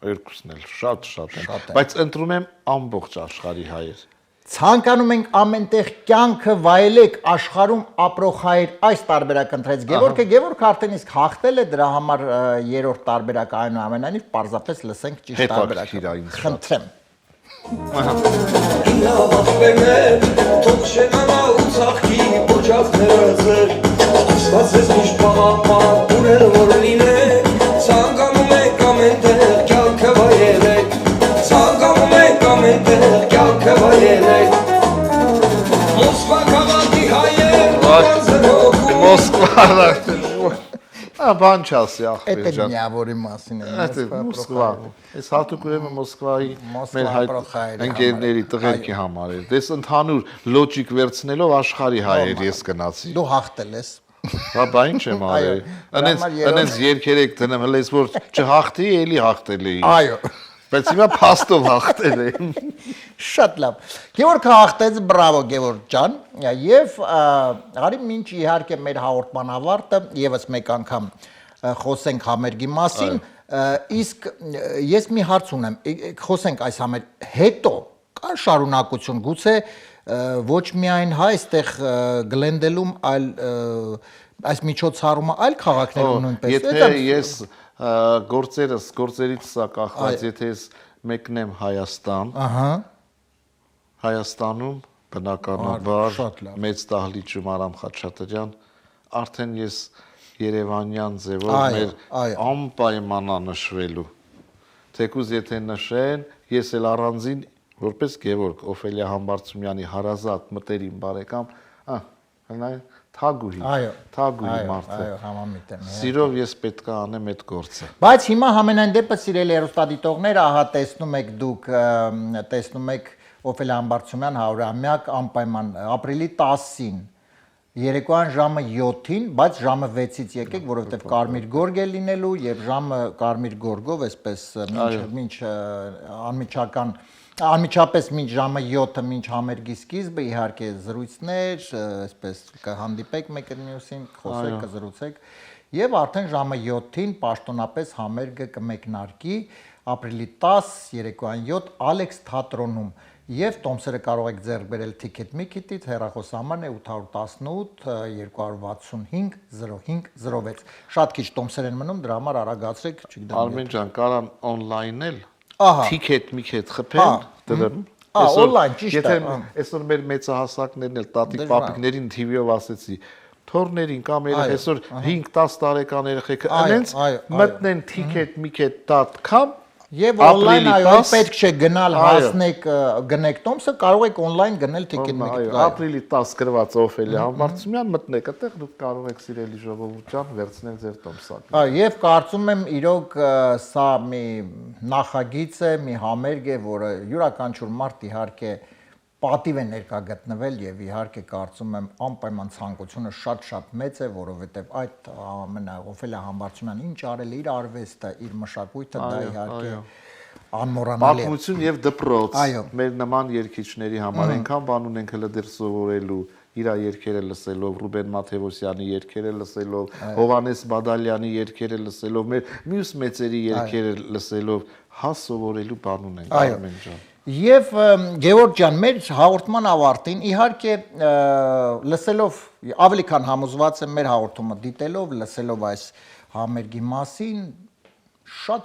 երկուսն էլ շատ են։ Շատ են։ Բայց ընտրում եմ ամբողջ աշխարհի հայեր։ Ցանկանում ենք ամենտեղ կյանքը վայելեք աշխարհում ապրող հայեր այս տարբերակ ընտրեց Գևորգը արդեն իսկ հաղթել է դրա համար երրորդ տարբերակը այնուամենայնիվ պարզապես լսենք ճիշտ տարբերակը խնդրեմ Լավ ախպերներ, թող շենանա ու ծաղկի ոչախները ձեր Աստված ես միշտ պաղապան ունել որ լինեք Ցանկանում եք ամենտեղ կյանքը վայելեք Ցանկանում եք ամենտեղ կյանքը վայելեք Մոսկվա քաղաքի հայեր կանձեր հոգում Մոսկվա բան չասի Այդ ախպեր է ջան։ միավորի մասին է Այդ է Մոսկվա։ Այս հատուկ ուրեմն Մոսկվայի մեր հայրերի ընկերների տղերքի համար էր։ Դες ընդհանուր լոջիկ վերցնելով աշխարհի հայեր ես գնացի։ Դու հաղթել ես Բա ինչ եմ արել։ Անենց երկերեք դնեմ հենց որ չհաղթի, էլի հաղթել էի։ Այո Բայց հիմա փաստով հաղթել եմ։ Շատ լավ Գևորգը հաղթեց բրավո Գևորգ ջան եւ արի մինչ իհարկե մեր հաղորդման ավարտը եւս մեկ անգամ խոսենք համերգի մասին իսկ ես մի հարց ունեմ խոսենք այս համեր հետո կա շարունակություն գուցե ոչ միայն հայ այստեղ Գլենդելում այլ այս միջոցառումը այլ քաղաքներում նույնպես Եթե ես գործերից սա կախված եթե ես մեկնեմ Հայաստան Հայաստանում բնականաբար մեծ դահլիճում Արամ Խաչատրյան արդեն ես Երևանյան ձևով մեր անպայմանա նշվելու թեկուզ եթե նշեն ես էլ առանձին որպես Գևորգ Օֆելիա Համբարձումյանի հարազատ մտերիմ բարեկամ Թագուհի մարդ է։ Այո, համամիտ եմ։ Սիրով ես պետք է անեմ այդ գործը։ Բայց հիմա համենայն դեպս սիրելի հեռուստադիտողներ, ահա տեսնում եք դուք, տեսնում եք Օֆելիա Համբարձումյան 100-ամյակ անպայման ապրիլի 10-ին երեկոյան ժամը 7-ին, բայց ժամը 6-ից եկեք, որովհետև Կարմիր գորգ է լինելու եւ ժամը Կարմիր գորգով այսպես մինչ անմիջական Անմիջապես մինչ ժամը 7-ը մինչ համերգի սկիզբը իհարկե զրույցներ, այսպես կհանդիպեք մեկը մյուսին, խոսեք, կզրուցեք եւ արդեն ժամը 7-ին պաշտոնապես համերգը կմեկնարկի ապրիլի 10 երեկոյան 7 Ալեքս թատրոնում եւ տոմսերը կարող եք ձեռք բերել Ticket Mickey-ից հեռախոսահամարն է 818 265 0506 Շատ քիչ տոմսեր են մնում, դրա համար արագացրեք, չգիտեմ։ Արմեն ջան, կարան on-line էլ Ticket Mickey-ից խփեն դրեմ։ Online ճիշտ է։ Եթե այսօր մեր մեծահասակներն էլ տատիկ պապիկներին TV-ով ասեցի թորներին կամ այսօր 5-10 տարեկան երեխեքը այնց մտնեն ticketmickey.com Եվ on-line այո, պետք չէ գնալ հասնեք գնեք տոմսը, կարող եք on-line գնել Ticket-Mickey։ Ապրիլի 10 գրված Օֆելիա Համբարձումյան մտնեք այդտեղ դուք կարող եք սիրելի ժողովուրդ ջան վերցնել ձեր տոմսակը։ Այո, եւ կարծում եմ իրոք սա մի նախագիծ է, մի համերգ է, որը յուրաքանչյուր մարդ իհարկե պատիվ է ներկա գտնվել եւ իհարկե կարծում եմ անպայման ցանկությունը շատ մեծ է, որովհետեւ այդ Օֆելիա Համբարձումյան ինչ արել է իր արվեստը, իր մշակույթը դա իհարկե անմոռանալի է։ Պատմություն եւ դպրոց մեր նման երգիչների համար այնքան բան ունենք հələ դեռ սովորելու իր երգերը լսելով, Ռուբեն Մաթեոսյանի երգերը լսելով, Հովանես Բադալյանի երգերը լսելով, մեր մյուս մեծերի երգերը լսելով, հա սովորելու բան ունենք Արմեն ջան։ Եվ Գևորգ ջան, մեր հաղորդման ավարտին իհարկե լսելով ավելի քան համոզված եմ մեր հաղորդումը դիտելով, լսելով այս համերգի մասին,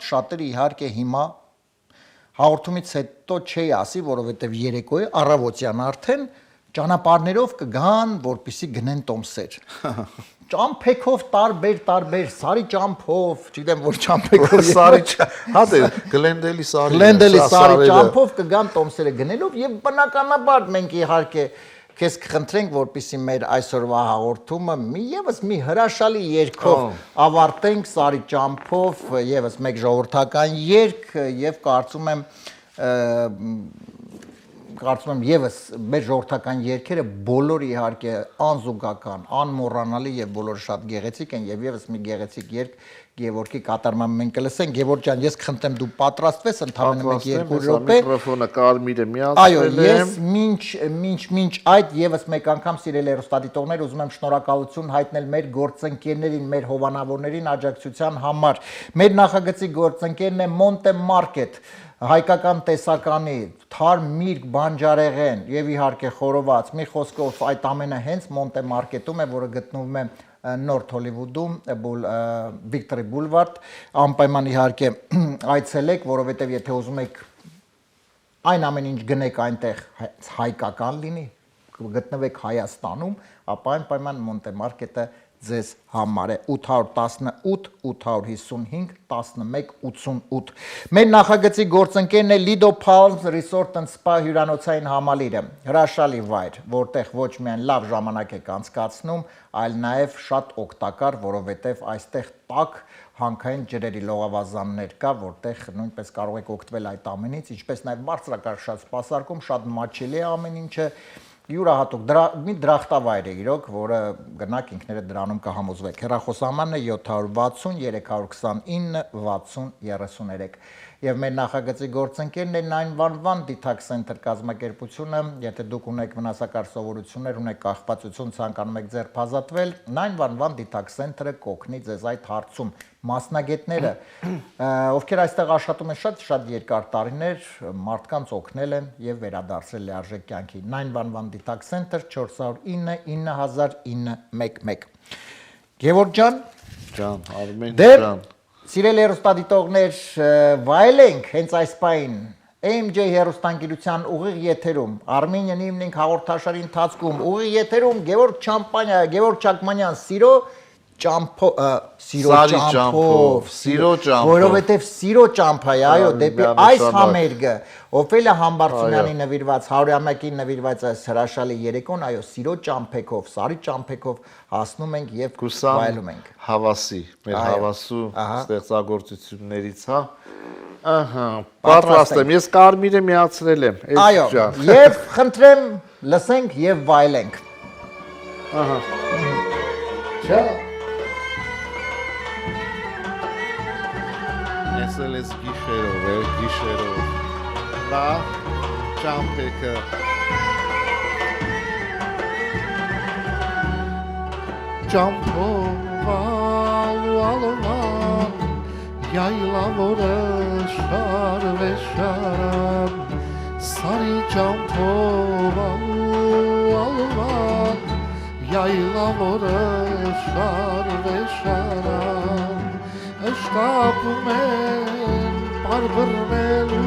շատերը իհարկե հիմա հաղորդումից հետո չի ասի, որովհետև երեկոյի առավոտյան արդեն ճանապարհներով կգան, որպեսի գնեն տոմսեր։ Ճամփեքով տարբեր, սարի ճամփով, չգիտեմ որ ճամփեքով Սարի հա դե գլենդելի սարի Գլենդելի սարի ճամփով կգան տոմսերը գնելով եւ բնականաբար մենք իհարկե քեզ կխնդրենք, որպեսի մեր այսօրվա հաղորդումը մի հրաշալի երգով ավարտենք սարի ճամփով, եւս մեկ ժողովրդական երգ եւ կարծում եմ եւս մեր ժողովրդական երգերը բոլորը իհարկե անզուգական, անմոռանալի եւ բոլորը շատ գեղեցիկ են եւ եւս մի գեղեցիկ երգ Գևորգի կատարմամբ մենք կլսենք։ Գևորգ ջան, ես խնդրեմ դու պատրաստվես ընդհանրապես 1-2 րոպե։ Միկրոֆոնը կարմիրը Այո, միացրել ես եմ։ մինչ այդ եւս մեկ անգամ սիրելի հեռուստադիտողներ ուզում եմ շնորհակալություն հայտնել մեր գործընկերներին, մեր հովանավորներին աջակցության համար։ Մեր նախագծի գործընկերն է Monte Market, հայկական տեսականի, թարմ միրգ, բանջարեղեն եւ իհարկե խորոված։ Մի խոսքով այդ ամենը հենց Monte Market-ում է, որը գտնվում է Նորթ Հոլիվուդում, Victory Boulevard, անպայման իհարկե այցելեք, որովհետև եթե ուզում եք այն ամեն ինչ գնեք այնտեղ հայկական լինի, գտնվեք Հայաստանում, ապա անպայման Monte Market-ը ձեզ համար է 818 855 1188 Մեր նախագծի գործընկերն է Lido Palms Resort and Spa հյուրանոցային համալիրը հրաշալի վայր որտեղ ոչ միայն լավ ժամանակ եք անցկացնում այլ նաև շատ օգտակար որովհետև այստեղ տաք հանքային ջրերի լողավազաններ կա որտեղ նույնպես կարող եք օգտվել այդ ամենից ինչպես նաև բարձրակարգ սպասարկում շատ մաչելի է ամեն ինչը յուրահատուկ մի դրախտավայր է իրոք, որը գնաք ինքներդ դրանում կհամոզվեք։ Հեռախոսահամարն է 760 329 60 33 եւ մեր նախագծի գործընկերն է 911 Detox Center կազմակերպությունը, եթե դուք ունեք վնասակար սովորություններ, ունեք կախվածություն, ցանկանում եք ձերբազատվել, 911 Detox Center-ը կօգնի ձեզ այդ հարցում։ Մասնագետները, ովքեր այստեղ աշխատում են շատ երկար տարիներ, մարդկանց օգնել են եւ վերադարձրել լիարժեք կյանքի։ 911 Detox Center 409 900911 Գևորգ ջան, Արմեն ջան Սիրելի հեռուստադիտողներ, վայելենք հենց այս պահին AMJ հեռուստանգիրության ուղիղ եթերում, Armenian Evening հաղորդաշարի ընթացքում, ուղիղ եթերում Գևորգ Չակմանյան, Սիրո ճամփով, որովհետև Սիրո ճամփա է, այո, դեպի այս համերգը, Օֆելիա Համբարձումյանի նվիրված, 100-ամյակին նվիրված այս հրաշալի երեկոն, այո, Սիրո ճամփեքով, Սարի ճամփեքով հասնում ենք եւ վայելում ենք։ Հավասի, մեր հավասու ստեղծագործություններից, հա։ Ահա, պատրաստ եմ, ես կարմիրը միացրել եմ, այո, եւ խնդրեմ լսենք եւ վայելենք։ Ահա։ Չէ։ Այսել ես գիշերով, բա ճամփեքը Ճամփով ալման Yaylaları şar ve şaran Sarı çampov alman Yaylaları şar ve şaran Eştapmen barbırmelu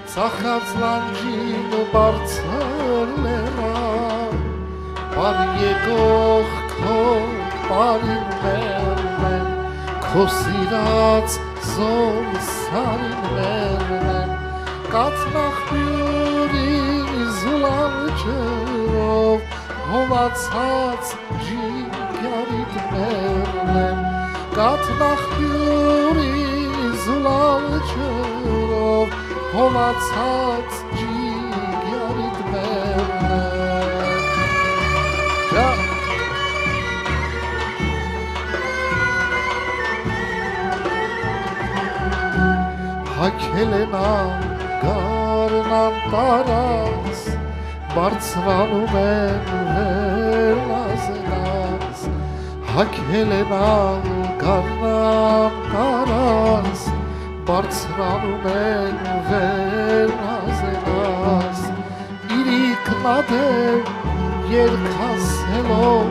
Saxatzlanjin barcelera Bar yegoch kol barin mermen Kosirats zon sarin mermen Katnach bürin zlanjerov Hovatsats jingarit mermen Katnach bürin zlanjerov Hovatsats jingarit mermen Հակելենան գարնան տարած, բարձրանում են վերնազենած, Հակելենան գարնան տարած, բարձրանում են վերնազենած, իրիքնադև երկասելով,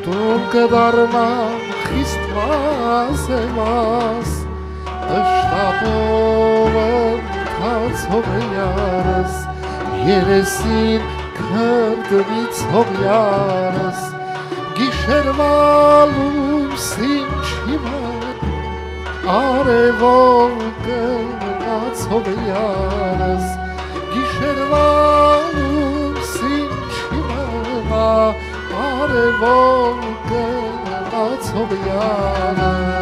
դու կդարնան խիստ մազևաս, Ըշտապով են ընթացող յարս երեսին քրդվից հողյարս գիշերվա լուսին չիմար արևով կնացող յարս գիշերվա լուսին չիմար արևով կնացող յարս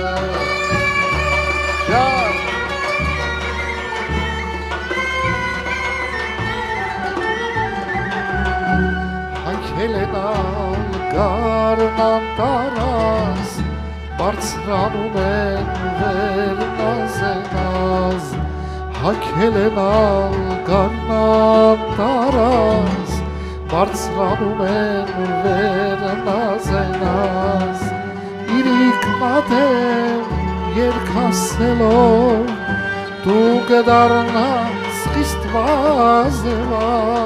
Հելենալ գարնան տարաս բարձրանում են վերնազենազ Հակելենալ գարնան տարաս բարձրանում են վերնազենազ Իրիկնադեմ երկասելով դու գդարնաս խիստ վազևազ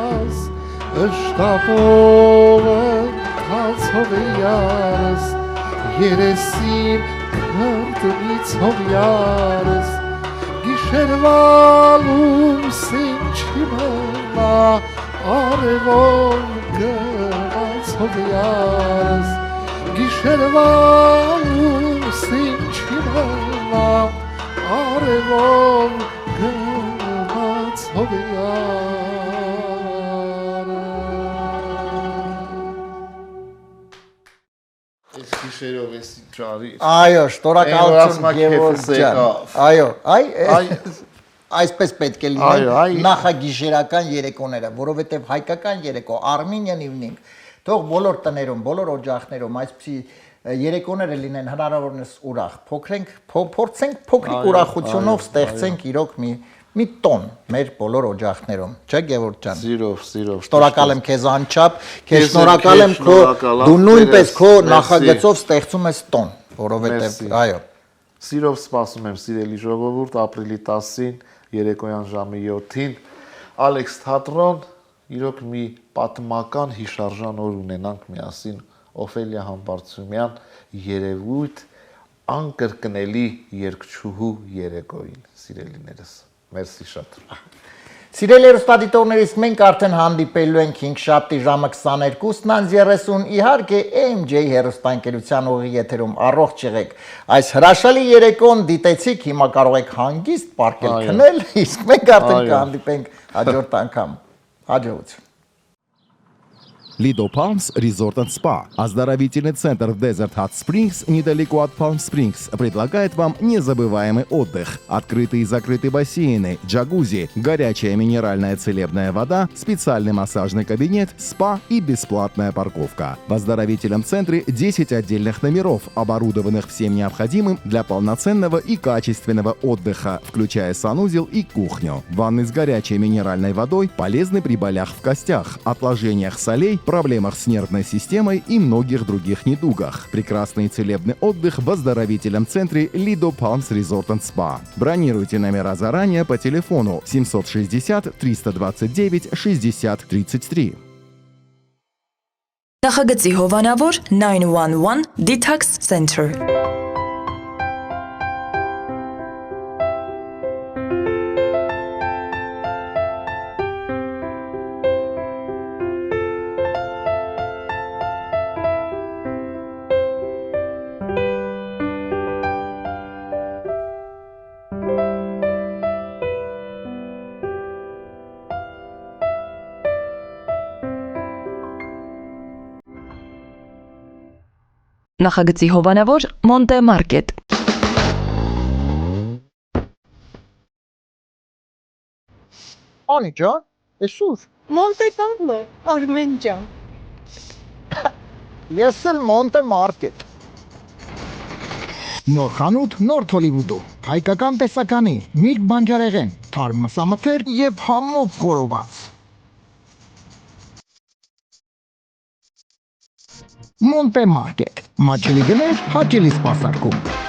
Ըշտապով ընթացող յարս երեսին քրդվիցող յարս գիշերվա լուսին չիմնա արևով գնացող յարս գիշերվա լուսին չիմնա արևով գնացող յարս Գիշերով էս ճարի Այո, շնորհակալություն Գևորգ ջան։ Այո, այսպես պետք է լինեն նախագիշերական երեկոները, որովհետև հայկական երեկո Armenian evening, թող բոլոր տներում, բոլոր օջախներում այսպիսի երեկոները լինեն հնարավորինս ուրախ։ Փորձենք փոքրիկ ուրախությունով ստեղծենք իրոք մի տոն մեր բոլոր օջախներում, չէ Գևորգ ջան։ Սիրով։ Շնորհակալ եմ քեզ անչափ, քեզ շնորհակալ եմ քո դու նույնպես քո նախագծով ստեղծում ես տոն, որովհետև այո։ Սիրով սպասում եմ սիրելի ժողովուրդ ապրիլի 10-ին երեկոյան ժամը 7-ին Ալեքս թատրոն իրոք մի պատմական հիշարժան օր ունենանք միասին Օֆելիա Համբարձումյան երևույթ անկրկնելի երգչուհու երեկոյին սիրելիներս Մերսի շատ։ Սիրելի հեռուստադիտողներիս մենք արդեն հանդիպելու ենք 5-շաբթի ժամը 22:30 իհարկե AMJ հեռուստաընկերության ուղի եթերում առողջ եղեք։ Այս հրաշալի երեկոն դիտեցիք, հիմա կարող եք հանգիստ պարկել քնել, իսկ մենք արդեն կհանդիպենք հաջորդ անգամ։ Հաջողություն։ Lido Palms Resort and Spa. Оздоровительный центр в Desert Hot Springs, недалеко от Palm Springs, предлагает вам незабываемый отдых. Открытые и закрытые бассейны, джакузи, горячая минеральная целебная вода, специальный массажный кабинет, спа и бесплатная парковка. В оздоровительном центре 10 отдельных номеров, оборудованных всем необходимым для полноценного и качественного отдыха, включая санузел и кухню. Ванны с горячей минеральной водой полезны при болях в костях, отложениях солей, проблемах с нервной системой и многих других недугах. Прекрасный целебный отдых в оздоровительном центре Lido Palms Resort and Spa. Бронируйте номера заранее по телефону 760 329 60 33. Նախագծի հովանավոր 911 Detox Center Նախագծի հովանավոր Մոնտե Մարկետ Անի ջան, էսուր։ Մոնտեկանն է, Արմեն ջան։ Ես էլ Մոնտե Մարկետ։ Նոր խանութ, նոր Հոլիվուդում, հայկական տեսականի, միրգ բանջարեղեն, թարմ մսամթեր եւ համով խորոված։ Մոնտե Մարկետ, մաչելի գներ, հաճելի սպասարկում։